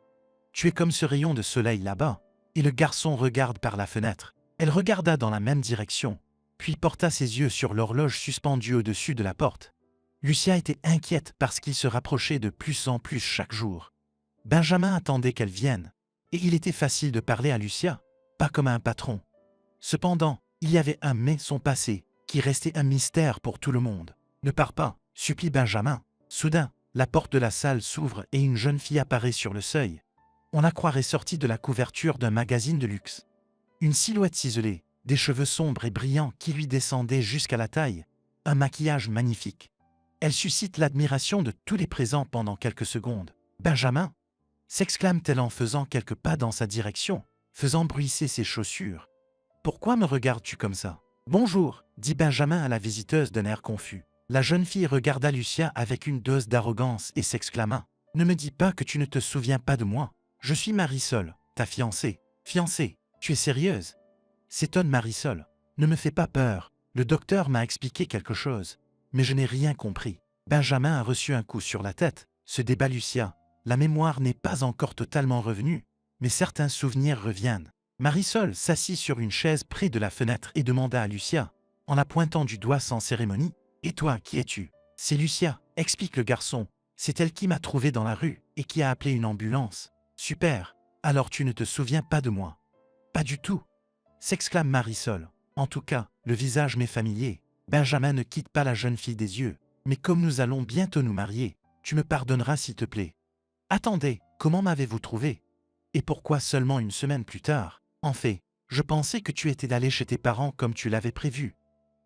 Tu es comme ce rayon de soleil là-bas. Et le garçon regarde par la fenêtre. Elle regarda dans la même direction, puis porta ses yeux sur l'horloge suspendue au-dessus de la porte. Lucia était inquiète parce qu'il se rapprochait de plus en plus chaque jour. Benjamin attendait qu'elle vienne, et il était facile de parler à Lucia, pas comme à un patron. Cependant, il y avait un mais son passé, qui restait un mystère pour tout le monde. Ne pars pas, supplie Benjamin. Soudain, la porte de la salle s'ouvre et une jeune fille apparaît sur le seuil. On la croirait sortie de la couverture d'un magazine de luxe. Une silhouette ciselée, des cheveux sombres et brillants qui lui descendaient jusqu'à la taille, un maquillage magnifique. Elle suscite l'admiration de tous les présents pendant quelques secondes. « Benjamin !» s'exclame-t-elle en faisant quelques pas dans sa direction, faisant bruisser ses chaussures. « Pourquoi me regardes-tu comme ça ?»« Bonjour !» dit Benjamin à la visiteuse d'un air confus. La jeune fille regarda Lucia avec une dose d'arrogance et s'exclama. « Ne me dis pas que tu ne te souviens pas de moi. Je suis Marisol, ta fiancée. »« Fiancée, tu es sérieuse ?» s'étonne Marisol. « Ne me fais pas peur. Le docteur m'a expliqué quelque chose. Mais je n'ai rien compris. » Benjamin a reçu un coup sur la tête, se débat Lucia. La mémoire n'est pas encore totalement revenue, mais certains souvenirs reviennent. Marisol s'assit sur une chaise près de la fenêtre et demanda à Lucia, en la pointant du doigt sans cérémonie, « Et toi, qui es-tu ?»« C'est Lucia, explique le garçon. C'est elle qui m'a trouvé dans la rue et qui a appelé une ambulance. » « Super, alors tu ne te souviens pas de moi ?»« Pas du tout !» s'exclame Marisol. « En tout cas, le visage m'est familier. » Benjamin ne quitte pas la jeune fille des yeux. « Mais comme nous allons bientôt nous marier, tu me pardonneras s'il te plaît. »« Attendez, comment m'avez-vous trouvé ? Et pourquoi seulement une semaine plus tard ? En fait, je pensais que tu étais allé chez tes parents comme tu l'avais prévu.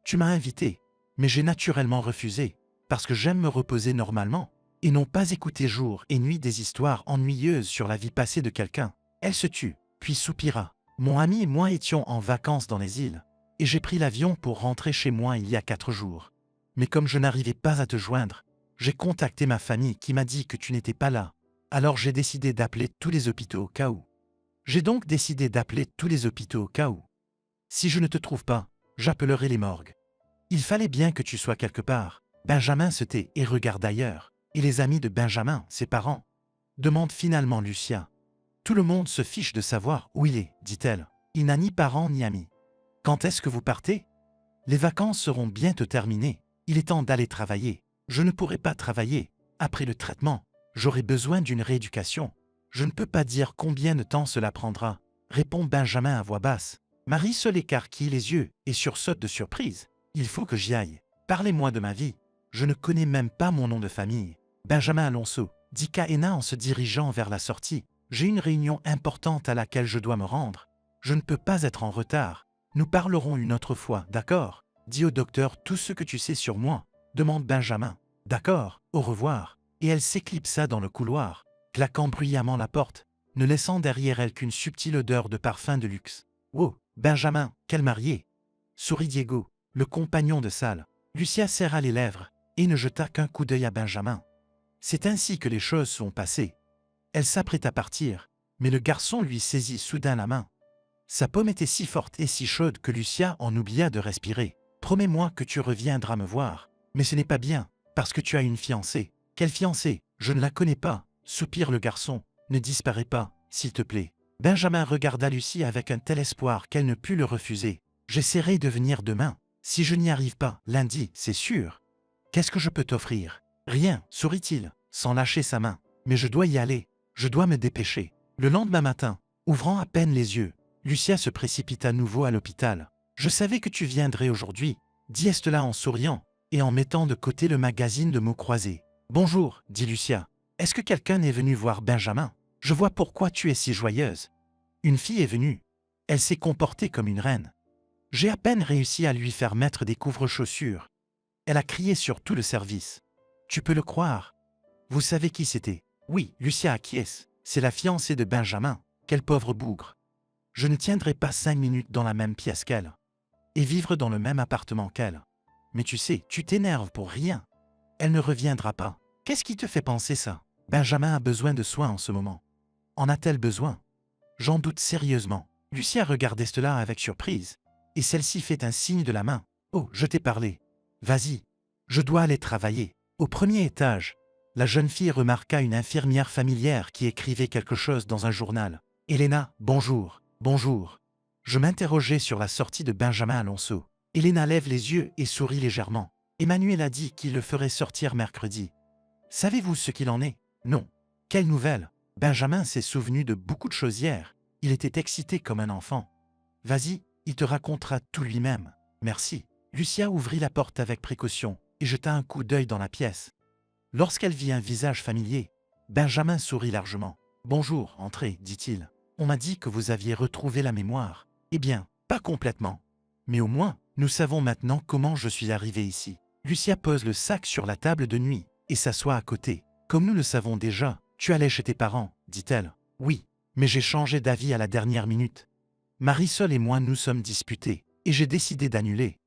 Tu m'as invité, mais j'ai naturellement refusé, parce que j'aime me reposer normalement. » Et non pas écouter jour et nuit des histoires ennuyeuses sur la vie passée de quelqu'un. Elle se tut, puis soupira. Mon ami et moi étions en vacances dans les îles, et j'ai pris l'avion pour rentrer chez moi il y a 4 jours. Mais comme je n'arrivais pas à te joindre, j'ai contacté ma famille qui m'a dit que tu n'étais pas là. Alors j'ai décidé d'appeler tous les hôpitaux au cas où. J'ai donc décidé d'appeler tous les hôpitaux au cas où. Si je ne te trouve pas, j'appellerai les morgues. Il fallait bien que tu sois quelque part. Benjamin se tait et regarde ailleurs. Et les amis de Benjamin, ses parents, demande finalement Lucia. Tout le monde se fiche de savoir où il est, dit-elle. Il n'a ni parents ni amis. Quand est-ce que vous partez? Les vacances seront bientôt terminées. Il est temps d'aller travailler. Je ne pourrai pas travailler. Après le traitement, j'aurai besoin d'une rééducation. Je ne peux pas dire combien de temps cela prendra, répond Benjamin à voix basse. Marie se l'écarquille les yeux et sursaute de surprise. Il faut que j'y aille. Parlez-moi de ma vie. Je ne connais même pas mon nom de famille. Benjamin Alonso, dit Kaena en se dirigeant vers la sortie. J'ai une réunion importante à laquelle je dois me rendre. Je ne peux pas être en retard. Nous parlerons une autre fois, d'accord? Dis au docteur tout ce que tu sais sur moi, demande Benjamin. D'accord, au revoir. Et elle s'éclipsa dans le couloir, claquant bruyamment la porte, ne laissant derrière elle qu'une subtile odeur de parfum de luxe. Oh, Benjamin, quel marié! Sourit Diego, le compagnon de salle. Lucia serra les lèvres et ne jeta qu'un coup d'œil à Benjamin. C'est ainsi que les choses sont passées. Elle s'apprête à partir, mais le garçon lui saisit soudain la main. Sa paume était si forte et si chaude que Lucia en oublia de respirer. « Promets-moi que tu reviendras me voir. Mais ce n'est pas bien, parce que tu as une fiancée. »« Quelle fiancée? Je ne la connais pas. » soupire le garçon. « Ne disparais pas, s'il te plaît. » Benjamin regarda Lucie avec un tel espoir qu'elle ne put le refuser. « J'essaierai de venir demain. Si je n'y arrive pas, lundi, c'est sûr. Qu'est-ce que je peux t'offrir? » Rien, sourit-il, sans lâcher sa main. Mais je dois y aller. Je dois me dépêcher. Le lendemain matin, ouvrant à peine les yeux, Lucia se précipita à nouveau à l'hôpital. « Je savais que tu viendrais aujourd'hui, » dit Estella en souriant, et en mettant de côté le magazine de mots croisés. « Bonjour, dit Lucia. Est-ce que quelqu'un est venu voir Benjamin? Je vois pourquoi tu es si joyeuse. » Une fille est venue. Elle s'est comportée comme une reine. J'ai à peine réussi à lui faire mettre des couvre-chaussures. Elle a crié sur tout le service. Tu peux le croire? Vous savez qui c'était? Oui, Lucia acquiesce. C'est la fiancée de Benjamin. Quel pauvre bougre. Je ne tiendrai pas 5 minutes dans la même pièce qu'elle. Et vivre dans le même appartement qu'elle. Mais tu sais, tu t'énerves pour rien. Elle ne reviendra pas. Qu'est-ce qui te fait penser ça? Benjamin a besoin de soins en ce moment. En a-t-elle besoin? J'en doute sérieusement. Lucia regardait cela avec surprise. Et celle-ci fait un signe de la main. Oh, je t'ai parlé. Vas-y. Je dois aller travailler. Au premier étage, la jeune fille remarqua une infirmière familière qui écrivait quelque chose dans un journal. Elena, bonjour, bonjour. Je m'interrogeais sur la sortie de Benjamin Alonso. Elena lève les yeux et sourit légèrement. Emmanuel a dit qu'il le ferait sortir mercredi. Savez-vous ce qu'il en est? Non. Quelle nouvelle? Benjamin s'est souvenu de beaucoup de choses hier. Il était excité comme un enfant. Vas-y, il te racontera tout lui-même. Merci. Lucia ouvrit la porte avec précaution et jeta un coup d'œil dans la pièce. Lorsqu'elle vit un visage familier, Benjamin sourit largement. « Bonjour, entrez, dit-il. On m'a dit que vous aviez retrouvé la mémoire. Eh bien, pas complètement. Mais au moins, nous savons maintenant comment je suis arrivé ici. » Lucia pose le sac sur la table de nuit et s'assoit à côté. « Comme nous le savons déjà, tu allais chez tes parents, dit-elle. « Oui, mais j'ai changé d'avis à la dernière minute. Marisol et moi nous sommes disputés et j'ai décidé d'annuler.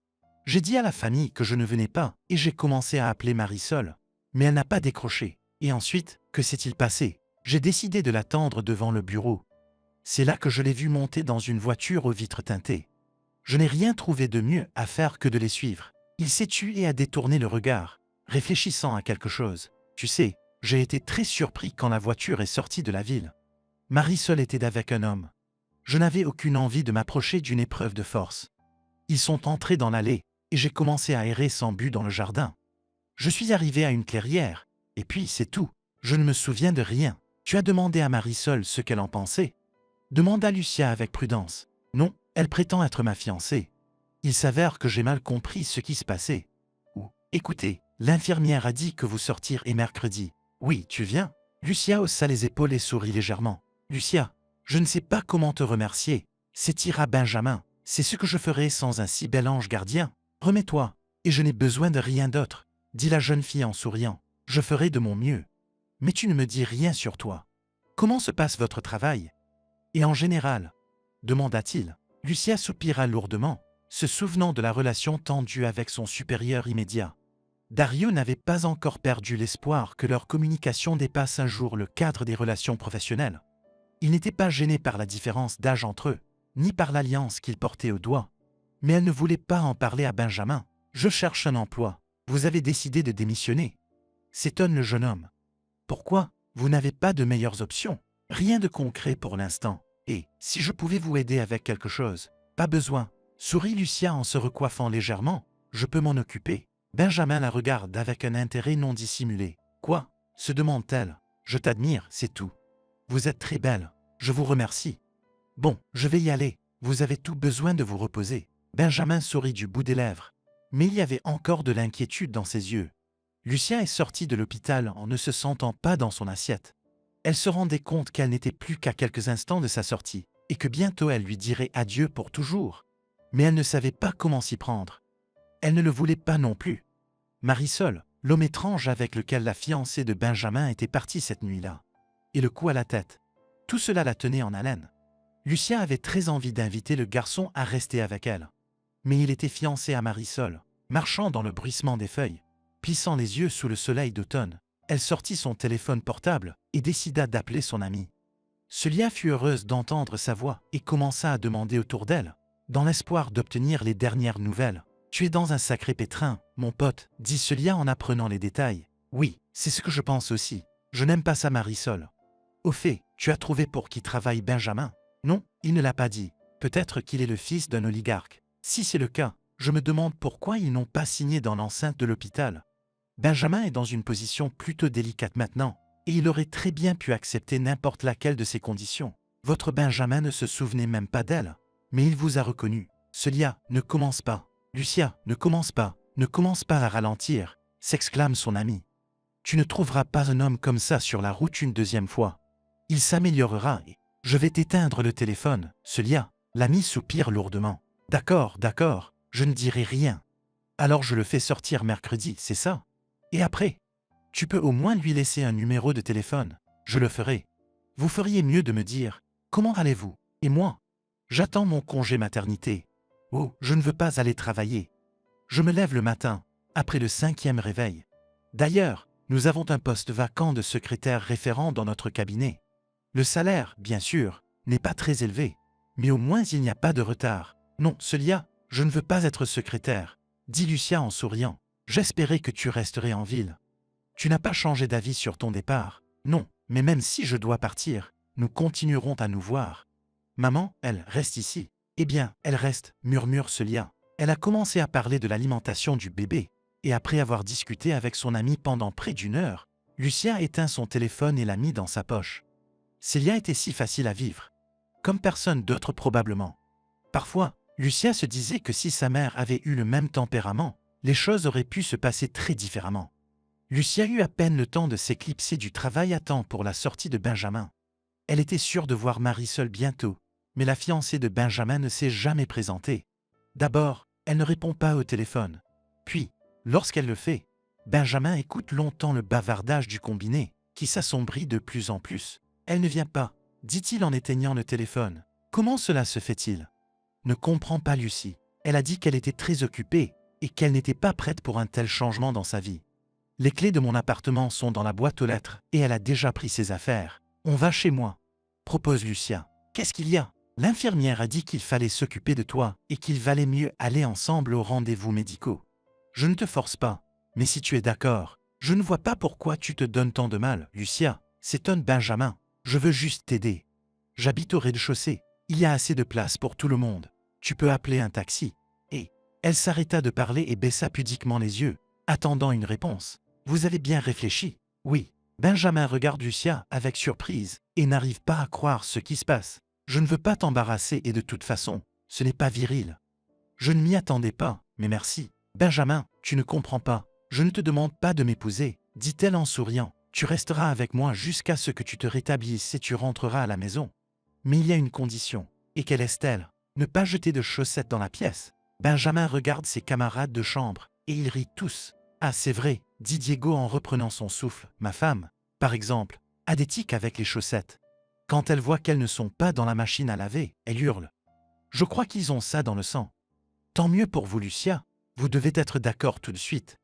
J'ai dit à la famille que je ne venais pas et j'ai commencé à appeler Marisol. Mais elle n'a pas décroché. Et ensuite, que s'est-il passé? J'ai décidé de l'attendre devant le bureau. C'est là que je l'ai vu monter dans une voiture aux vitres teintées. Je n'ai rien trouvé de mieux à faire que de les suivre. Il s'est tué et a détourné le regard, réfléchissant à quelque chose. Tu sais, j'ai été très surpris quand la voiture est sortie de la ville. Marisol était avec un homme. Je n'avais aucune envie de m'approcher d'une épreuve de force. Ils sont entrés dans l'allée et j'ai commencé à errer sans but dans le jardin. Je suis arrivé à une clairière, et puis c'est tout. Je ne me souviens de rien. Tu as demandé à Marisol ce qu'elle en pensait? Demanda Lucia avec prudence. Non, elle prétend être ma fiancée. Il s'avère que j'ai mal compris ce qui se passait. Ou, écoutez, l'infirmière a dit que vous sortirez mercredi. Oui, tu viens? Lucia haussa les épaules et sourit légèrement. Lucia, je ne sais pas comment te remercier. S'étira Benjamin. C'est ce que je ferai sans un si bel ange gardien. Remets-toi, et je n'ai besoin de rien d'autre, dit la jeune fille en souriant. Je ferai de mon mieux. Mais tu ne me dis rien sur toi. Comment se passe votre travail? Et en général? Demanda-t-il. Lucia soupira lourdement, se souvenant de la relation tendue avec son supérieur immédiat. Dario n'avait pas encore perdu l'espoir que leur communication dépasse un jour le cadre des relations professionnelles. Il n'était pas gêné par la différence d'âge entre eux, ni par l'alliance qu'il portait au doigt. Mais elle ne voulait pas en parler à Benjamin. « Je cherche un emploi. Vous avez décidé de démissionner ?» s'étonne le jeune homme. « Pourquoi? Vous n'avez pas de meilleures options? Rien de concret pour l'instant. Et, si je pouvais vous aider avec quelque chose? Pas besoin. » Sourit Lucia en se recoiffant légèrement. « Je peux m'en occuper. » Benjamin la regarde avec un intérêt non dissimulé. « Quoi? » se demande-t-elle. « Je t'admire, c'est tout. Vous êtes très belle. Je vous remercie. Bon, je vais y aller. Vous avez tout besoin de vous reposer. » Benjamin sourit du bout des lèvres. Mais il y avait encore de l'inquiétude dans ses yeux. Lucia est sortie de l'hôpital en ne se sentant pas dans son assiette. Elle se rendait compte qu'elle n'était plus qu'à quelques instants de sa sortie, et que bientôt elle lui dirait adieu pour toujours. Mais elle ne savait pas comment s'y prendre. Elle ne le voulait pas non plus. Marisol, l'homme étrange avec lequel la fiancée de Benjamin était partie cette nuit-là, et le coup à la tête. Tout cela la tenait en haleine. Lucia avait très envie d'inviter le garçon à rester avec elle. Mais il était fiancé à Marisol, marchant dans le bruissement des feuilles, plissant les yeux sous le soleil d'automne. Elle sortit son téléphone portable et décida d'appeler son amie. Celia fut heureuse d'entendre sa voix et commença à demander autour d'elle, dans l'espoir d'obtenir les dernières nouvelles. « Tu es dans un sacré pétrin, mon pote, » dit Celia en apprenant les détails. « Oui, c'est ce que je pense aussi. Je n'aime pas ça Marisol. » « Au fait, tu as trouvé pour qui travaille Benjamin? » Non, il ne l'a pas dit. Peut-être qu'il est le fils d'un oligarque. Si c'est le cas, je me demande pourquoi ils n'ont pas signé dans l'enceinte de l'hôpital. Benjamin est dans une position plutôt délicate maintenant, et il aurait très bien pu accepter n'importe laquelle de ces conditions. Votre Benjamin ne se souvenait même pas d'elle, mais il vous a reconnu. Celia, ne commence pas. Lucia, ne commence pas. Ne commence pas à ralentir, s'exclame son ami. Tu ne trouveras pas un homme comme ça sur la route une deuxième fois. Il s'améliorera et je vais t'éteindre le téléphone, Celia. L'ami soupire lourdement. D'accord, d'accord, je ne dirai rien. Alors je le fais sortir mercredi, c'est ça? Et après? Tu peux au moins lui laisser un numéro de téléphone. Je le ferai. Vous feriez mieux de me dire, comment allez-vous? Et moi? J'attends mon congé maternité. Oh, je ne veux pas aller travailler. Je me lève le matin, après le 5e réveil. D'ailleurs, nous avons un poste vacant de secrétaire référent dans notre cabinet. Le salaire, bien sûr, n'est pas très élevé, mais au moins il n'y a pas de retard. Non, Celia, je ne veux pas être secrétaire, dit Lucia en souriant. J'espérais que tu resterais en ville. Tu n'as pas changé d'avis sur ton départ. Non, mais même si je dois partir, nous continuerons à nous voir. Maman, elle reste ici. Eh bien, elle reste, murmure Celia. Elle a commencé à parler de l'alimentation du bébé, et après avoir discuté avec son ami pendant près d'une heure, Lucia éteint son téléphone et l'a mis dans sa poche. Célia était si facile à vivre. Comme personne d'autre probablement. Parfois, Lucia se disait que si sa mère avait eu le même tempérament, les choses auraient pu se passer très différemment. Lucia eut à peine le temps de s'éclipser du travail à temps pour la sortie de Benjamin. Elle était sûre de voir Marisol bientôt, mais la fiancée de Benjamin ne s'est jamais présentée. D'abord, elle ne répond pas au téléphone. Puis, lorsqu'elle le fait, Benjamin écoute longtemps le bavardage du combiné, qui s'assombrit de plus en plus. Elle ne vient pas, dit-il en éteignant le téléphone. Comment cela se fait-il? Ne comprend pas Lucie. Elle a dit qu'elle était très occupée et qu'elle n'était pas prête pour un tel changement dans sa vie. Les clés de mon appartement sont dans la boîte aux lettres et elle a déjà pris ses affaires. On va chez moi, propose Lucia. Qu'est-ce qu'il y a? L'infirmière a dit qu'il fallait s'occuper de toi et qu'il valait mieux aller ensemble aux rendez-vous médicaux. Je ne te force pas, mais si tu es d'accord, je ne vois pas pourquoi tu te donnes tant de mal, Lucia. C'est un Benjamin. Je veux juste t'aider. J'habite au rez-de-chaussée. Il y a assez de place pour tout le monde. Tu peux appeler un taxi. Et elle s'arrêta de parler et baissa pudiquement les yeux, attendant une réponse. Vous avez bien réfléchi? Oui. Benjamin regarde Lucia avec surprise et n'arrive pas à croire ce qui se passe. Je ne veux pas t'embarrasser et de toute façon, ce n'est pas viril. Je ne m'y attendais pas, mais merci. Benjamin, tu ne comprends pas. Je ne te demande pas de m'épouser, dit-elle en souriant. Tu resteras avec moi jusqu'à ce que tu te rétablisses et tu rentreras à la maison. Mais il y a une condition. Et quelle est-elle? Ne pas jeter de chaussettes dans la pièce. Benjamin regarde ses camarades de chambre, et ils rient tous. Ah, c'est vrai, dit Diego en reprenant son souffle. Ma femme, par exemple, a des tics avec les chaussettes. Quand elle voit qu'elles ne sont pas dans la machine à laver, elle hurle. Je crois qu'ils ont ça dans le sang. Tant mieux pour vous, Lucia. Vous devez être d'accord tout de suite.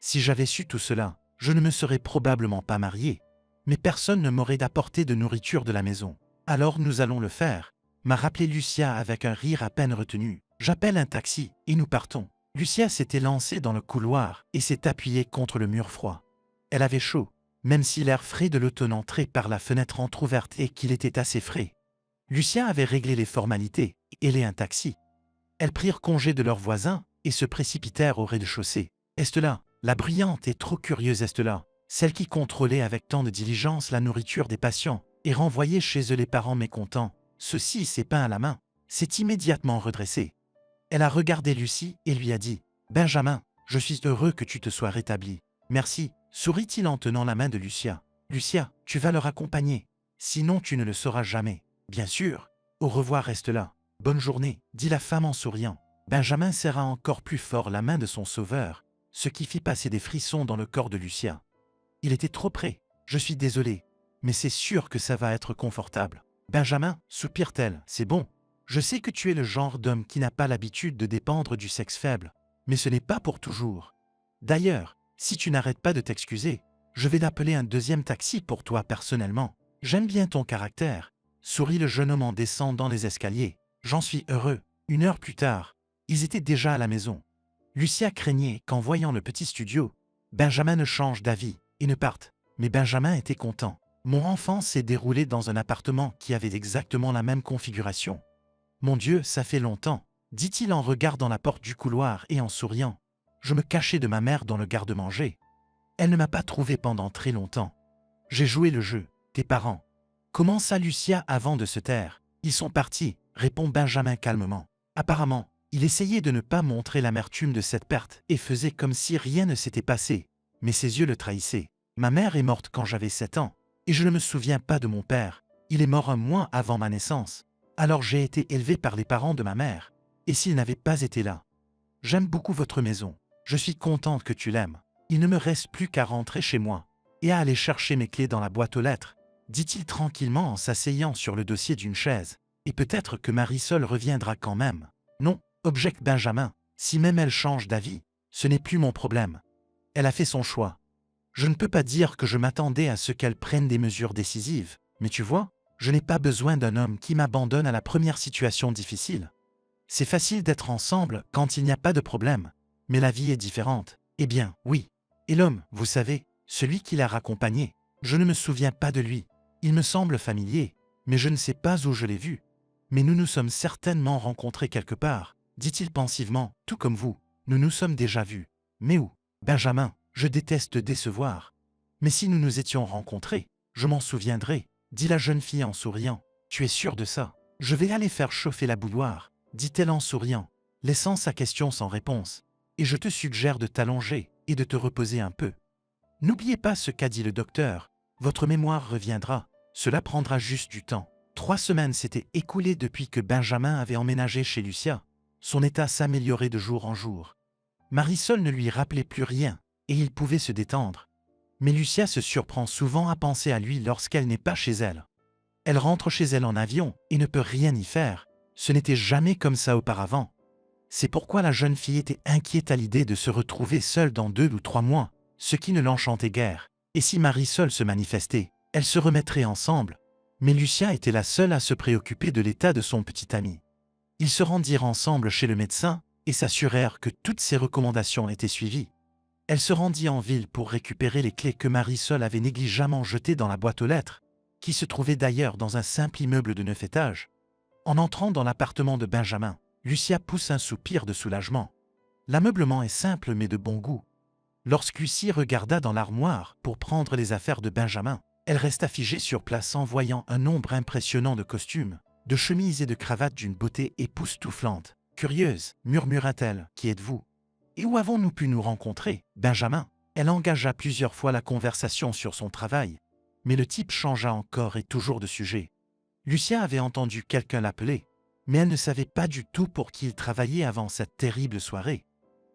Si j'avais su tout cela, je ne me serais probablement pas marié. Mais personne ne m'aurait apporté de nourriture de la maison. Alors nous allons le faire, m'a rappelé Lucia avec un rire à peine retenu. J'appelle un taxi et nous partons. Lucia s'était lancée dans le couloir et s'est appuyée contre le mur froid. Elle avait chaud, même si l'air frais de l'automne entrait par la fenêtre entr'ouverte et qu'il était assez frais. Lucia avait réglé les formalités et un taxi. Elles prirent congé de leurs voisins et se précipitèrent au rez-de-chaussée. Estella, la bruyante et trop curieuse Estella, celle qui contrôlait avec tant de diligence la nourriture des patients et renvoyait chez eux les parents mécontents, ceux-ci ses pains à la main, s'est immédiatement redressée. Elle a regardé Lucie et lui a dit « Benjamin, je suis heureux que tu te sois rétabli. Merci », sourit-il en tenant la main de Lucia. « Lucia, tu vas leur accompagner. Sinon tu ne le sauras jamais. »« Bien sûr. Au revoir, reste là. Bonne journée, » dit la femme en souriant. Benjamin serra encore plus fort la main de son sauveur, ce qui fit passer des frissons dans le corps de Lucia. Il était trop près. « Je suis désolé, mais c'est sûr que ça va être confortable. »« Benjamin, soupire-t-elle, c'est bon. Je sais que tu es le genre d'homme qui n'a pas l'habitude de dépendre du sexe faible, mais ce n'est pas pour toujours. D'ailleurs, si tu n'arrêtes pas de t'excuser, je vais d'appeler un deuxième taxi pour toi personnellement. J'aime bien ton caractère, » sourit le jeune homme en descendant les escaliers. « J'en suis heureux. » 1 heure plus tard, ils étaient déjà à la maison. Lucia craignait qu'en voyant le petit studio, Benjamin ne change d'avis et ne parte. Mais Benjamin était content. Mon enfance s'est déroulée dans un appartement qui avait exactement la même configuration. Mon Dieu, ça fait longtemps, dit-il en regardant la porte du couloir et en souriant. Je me cachais de ma mère dans le garde-manger. Elle ne m'a pas trouvé pendant très longtemps. J'ai joué le jeu. Tes parents. Commença Lucia avant de se taire. Ils sont partis, répond Benjamin calmement. Apparemment, Il essayait de ne pas montrer l'amertume de cette perte et faisait comme si rien ne s'était passé, mais ses yeux le trahissaient. Ma mère est morte quand j'avais 7 ans, et je ne me souviens pas de mon père. Il est mort un mois avant ma naissance. Alors j'ai été élevé par les parents de ma mère. Et s'il n'avait pas été là? J'aime beaucoup votre maison. Je suis contente que tu l'aimes. Il ne me reste plus qu'à rentrer chez moi et à aller chercher mes clés dans la boîte aux lettres, dit-il tranquillement en s'asseyant sur le dossier d'une chaise. Et peut-être que Marisol reviendra quand même. Non, objecte Benjamin, si même elle change d'avis, ce n'est plus mon problème. Elle a fait son choix. Je ne peux pas dire que je m'attendais à ce qu'elle prenne des mesures décisives, mais tu vois, je n'ai pas besoin d'un homme qui m'abandonne à la première situation difficile. C'est facile d'être ensemble quand il n'y a pas de problème, mais la vie est différente. Eh bien, oui. Et l'homme, vous savez, celui qui l'a raccompagné, je ne me souviens pas de lui. Il me semble familier, mais je ne sais pas où je l'ai vu. Mais nous nous sommes certainement rencontrés quelque part, dit-il pensivement, tout comme vous. Nous nous sommes déjà vus. Mais où? Benjamin, je déteste décevoir. Mais si nous nous étions rencontrés, je m'en souviendrai, dit la jeune fille en souriant. Tu es sûr de ça? Je vais aller faire chauffer la bouilloire, dit-elle en souriant, laissant sa question sans réponse. Et je te suggère de t'allonger et de te reposer un peu. N'oubliez pas ce qu'a dit le docteur. Votre mémoire reviendra. Cela prendra juste du temps. 3 semaines s'étaient écoulées depuis que Benjamin avait emménagé chez Lucia. Son état s'améliorait de jour en jour. Marisol ne lui rappelait plus rien, et il pouvait se détendre. Mais Lucia se surprend souvent à penser à lui lorsqu'elle n'est pas chez elle. Elle rentre chez elle en avion et ne peut rien y faire. Ce n'était jamais comme ça auparavant. C'est pourquoi la jeune fille était inquiète à l'idée de se retrouver seule dans 2 ou 3 mois, ce qui ne l'enchantait guère. Et si Marisol se manifestait, elles se remettraient ensemble. Mais Lucia était la seule à se préoccuper de l'état de son petit ami. Ils se rendirent ensemble chez le médecin et s'assurèrent que toutes ses recommandations étaient suivies. Elle se rendit en ville pour récupérer les clés que Marisol avait négligemment jetées dans la boîte aux lettres, qui se trouvait d'ailleurs dans un simple immeuble de 9 étages. En entrant dans l'appartement de Benjamin, Lucia pousse un soupir de soulagement. L'ameublement est simple mais de bon goût. Lorsque Lucie regarda dans l'armoire pour prendre les affaires de Benjamin, elle resta figée sur place en voyant un nombre impressionnant de costumes, de chemises et de cravates d'une beauté époustouflante. « Curieuse, murmura-t-elle, qui êtes-vous? Et où avons-nous pu nous rencontrer, Benjamin ?» Elle engagea plusieurs fois la conversation sur son travail, mais le type changea encore et toujours de sujet. Lucia avait entendu quelqu'un l'appeler, mais elle ne savait pas du tout pour qui il travaillait avant cette terrible soirée.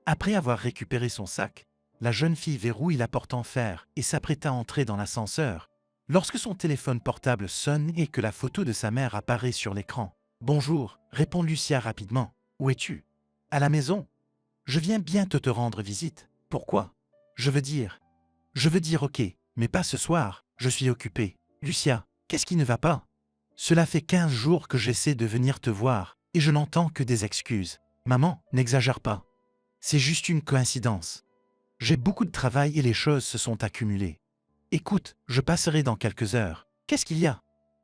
Après avoir récupéré son sac, la jeune fille verrouille la porte en fer et s'apprêta à entrer dans l'ascenseur, lorsque son téléphone portable sonne et que la photo de sa mère apparaît sur l'écran. « Bonjour, répond Lucia rapidement. Où es-tu? À la maison? Je viens bientôt te rendre visite. Pourquoi? Je veux dire ok, mais pas ce soir, je suis occupée. Lucia, qu'est-ce qui ne va pas? Cela fait 15 jours que j'essaie de venir te voir, et je n'entends que des excuses. Maman, n'exagère pas. C'est juste une coïncidence. J'ai beaucoup de travail et les choses se sont accumulées. Écoute, je passerai dans quelques heures. Qu'est-ce qu'il y a?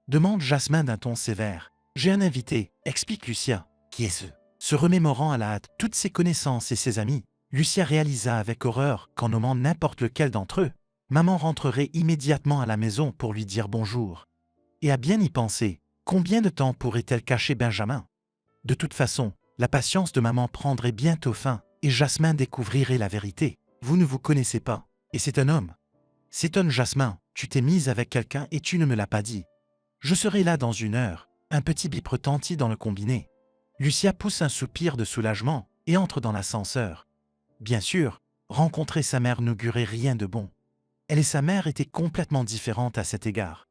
Demande Jasmin d'un ton sévère. J'ai un invité, explique Lucia. Qui est-ce? Se remémorant à la hâte toutes ses connaissances et ses amis, Lucia réalisa avec horreur qu'en nommant n'importe lequel d'entre eux, maman rentrerait immédiatement à la maison pour lui dire bonjour. Et à bien y penser, combien de temps pourrait-elle cacher Benjamin? De toute façon, la patience de maman prendrait bientôt fin et Jasmin découvrirait la vérité. Vous ne vous connaissez pas, et c'est un homme. S'étonne Jasmin, tu t'es mise avec quelqu'un et tu ne me l'as pas dit. Je serai là dans 1 heure. Un petit bip retentit dans le combiné. Lucia pousse un soupir de soulagement et entre dans l'ascenseur. Bien sûr, rencontrer sa mère n'augurait rien de bon. Elle et sa mère étaient complètement différentes à cet égard.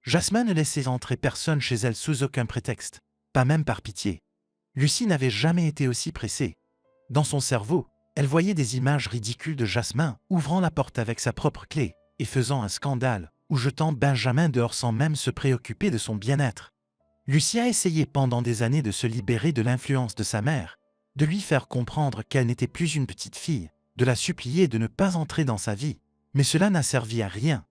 Jasmin ne laissait entrer personne chez elle sous aucun prétexte, pas même par pitié. Lucie n'avait jamais été aussi pressée. Dans son cerveau, elle voyait des images ridicules de Jasmin ouvrant la porte avec sa propre clé et faisant un scandale ou jetant Benjamin dehors sans même se préoccuper de son bien-être. Lucie a essayé pendant des années de se libérer de l'influence de sa mère, de lui faire comprendre qu'elle n'était plus une petite fille, de la supplier de ne pas entrer dans sa vie, mais cela n'a servi à rien.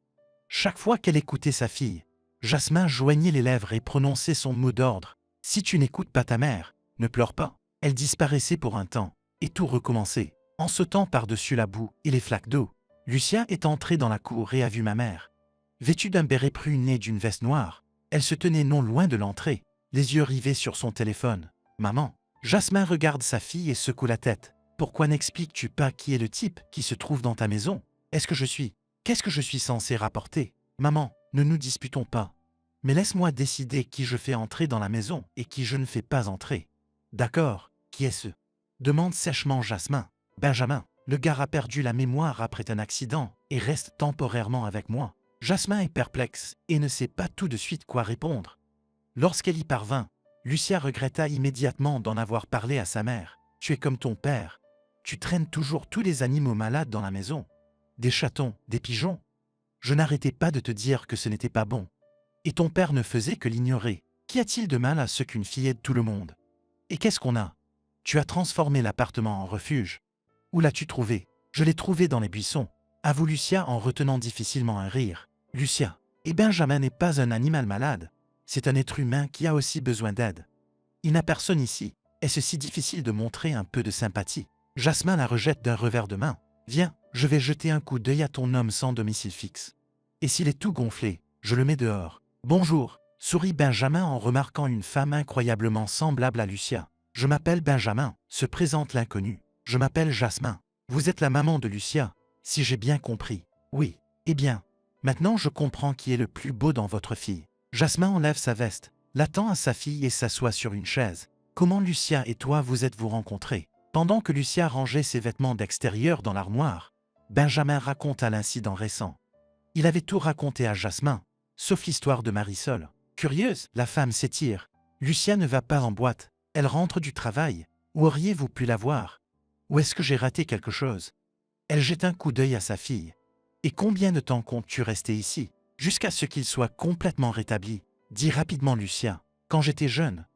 Chaque fois qu'elle écoutait sa fille, Jasmin joignait les lèvres et prononçait son mot d'ordre. « Si tu n'écoutes pas ta mère, ne pleure pas. » Elle disparaissait pour un temps, et tout recommençait, en sautant par-dessus la boue et les flaques d'eau. Lucia est entrée dans la cour et a vu ma mère. Vêtue d'un béret pruné et d'une veste noire, elle se tenait non loin de l'entrée, les yeux rivés sur son téléphone. « Maman, Jasmin regarde sa fille et secoue la tête. Pourquoi n'expliques-tu pas qui est le type qui se trouve dans ta maison? Est-ce que je suis? Qu'est-ce que je suis censé rapporter? Maman, ne nous disputons pas. Mais laisse-moi décider qui je fais entrer dans la maison et qui je ne fais pas entrer. D'accord, qui est-ce? Demande sèchement Jasmin. Benjamin, le gars a perdu la mémoire après un accident et reste temporairement avec moi. Jasmin est perplexe et ne sait pas tout de suite quoi répondre. Lorsqu'elle y parvint, Lucia regretta immédiatement d'en avoir parlé à sa mère. Tu es comme ton père. Tu traînes toujours tous les animaux malades dans la maison. Des chatons, des pigeons. Je n'arrêtais pas de te dire que ce n'était pas bon. Et ton père ne faisait que l'ignorer. Qu'y a-t-il de mal à ce qu'une fille aide tout le monde? Et qu'est-ce qu'on a? Tu as transformé l'appartement en refuge. Où l'as-tu trouvé? Je l'ai trouvé dans les buissons, avoue Lucia en retenant difficilement un rire. Lucia, et Benjamin n'est pas un animal malade. C'est un être humain qui a aussi besoin d'aide. Il n'a personne ici. Est-ce si difficile de montrer un peu de sympathie? Jasmin la rejette d'un revers de main. Viens, je vais jeter un coup d'œil à ton homme sans domicile fixe. Et s'il est tout gonflé, je le mets dehors. Bonjour, sourit Benjamin en remarquant une femme incroyablement semblable à Lucia. Je m'appelle Benjamin, se présente l'inconnu. Je m'appelle Jasmin. Vous êtes la maman de Lucia, si j'ai bien compris. Oui. Eh bien, maintenant je comprends qui est le plus beau dans votre fille. Jasmin enlève sa veste, l'attend à sa fille et s'assoit sur une chaise. Comment Lucia et toi vous êtes-vous rencontrés? Pendant que Lucia rangeait ses vêtements d'extérieur dans l'armoire, Benjamin raconta l'incident récent. Il avait tout raconté à Jasmin, sauf l'histoire de Marisol. Curieuse, la femme s'étire. Lucia ne va pas en boîte, elle rentre du travail. Où auriez-vous pu la voir? Ou est-ce que j'ai raté quelque chose? Elle jette un coup d'œil à sa fille. Et combien de temps comptes-tu rester ici? Jusqu'à ce qu'il soit complètement rétabli, dit rapidement Lucia. Quand j'étais jeune,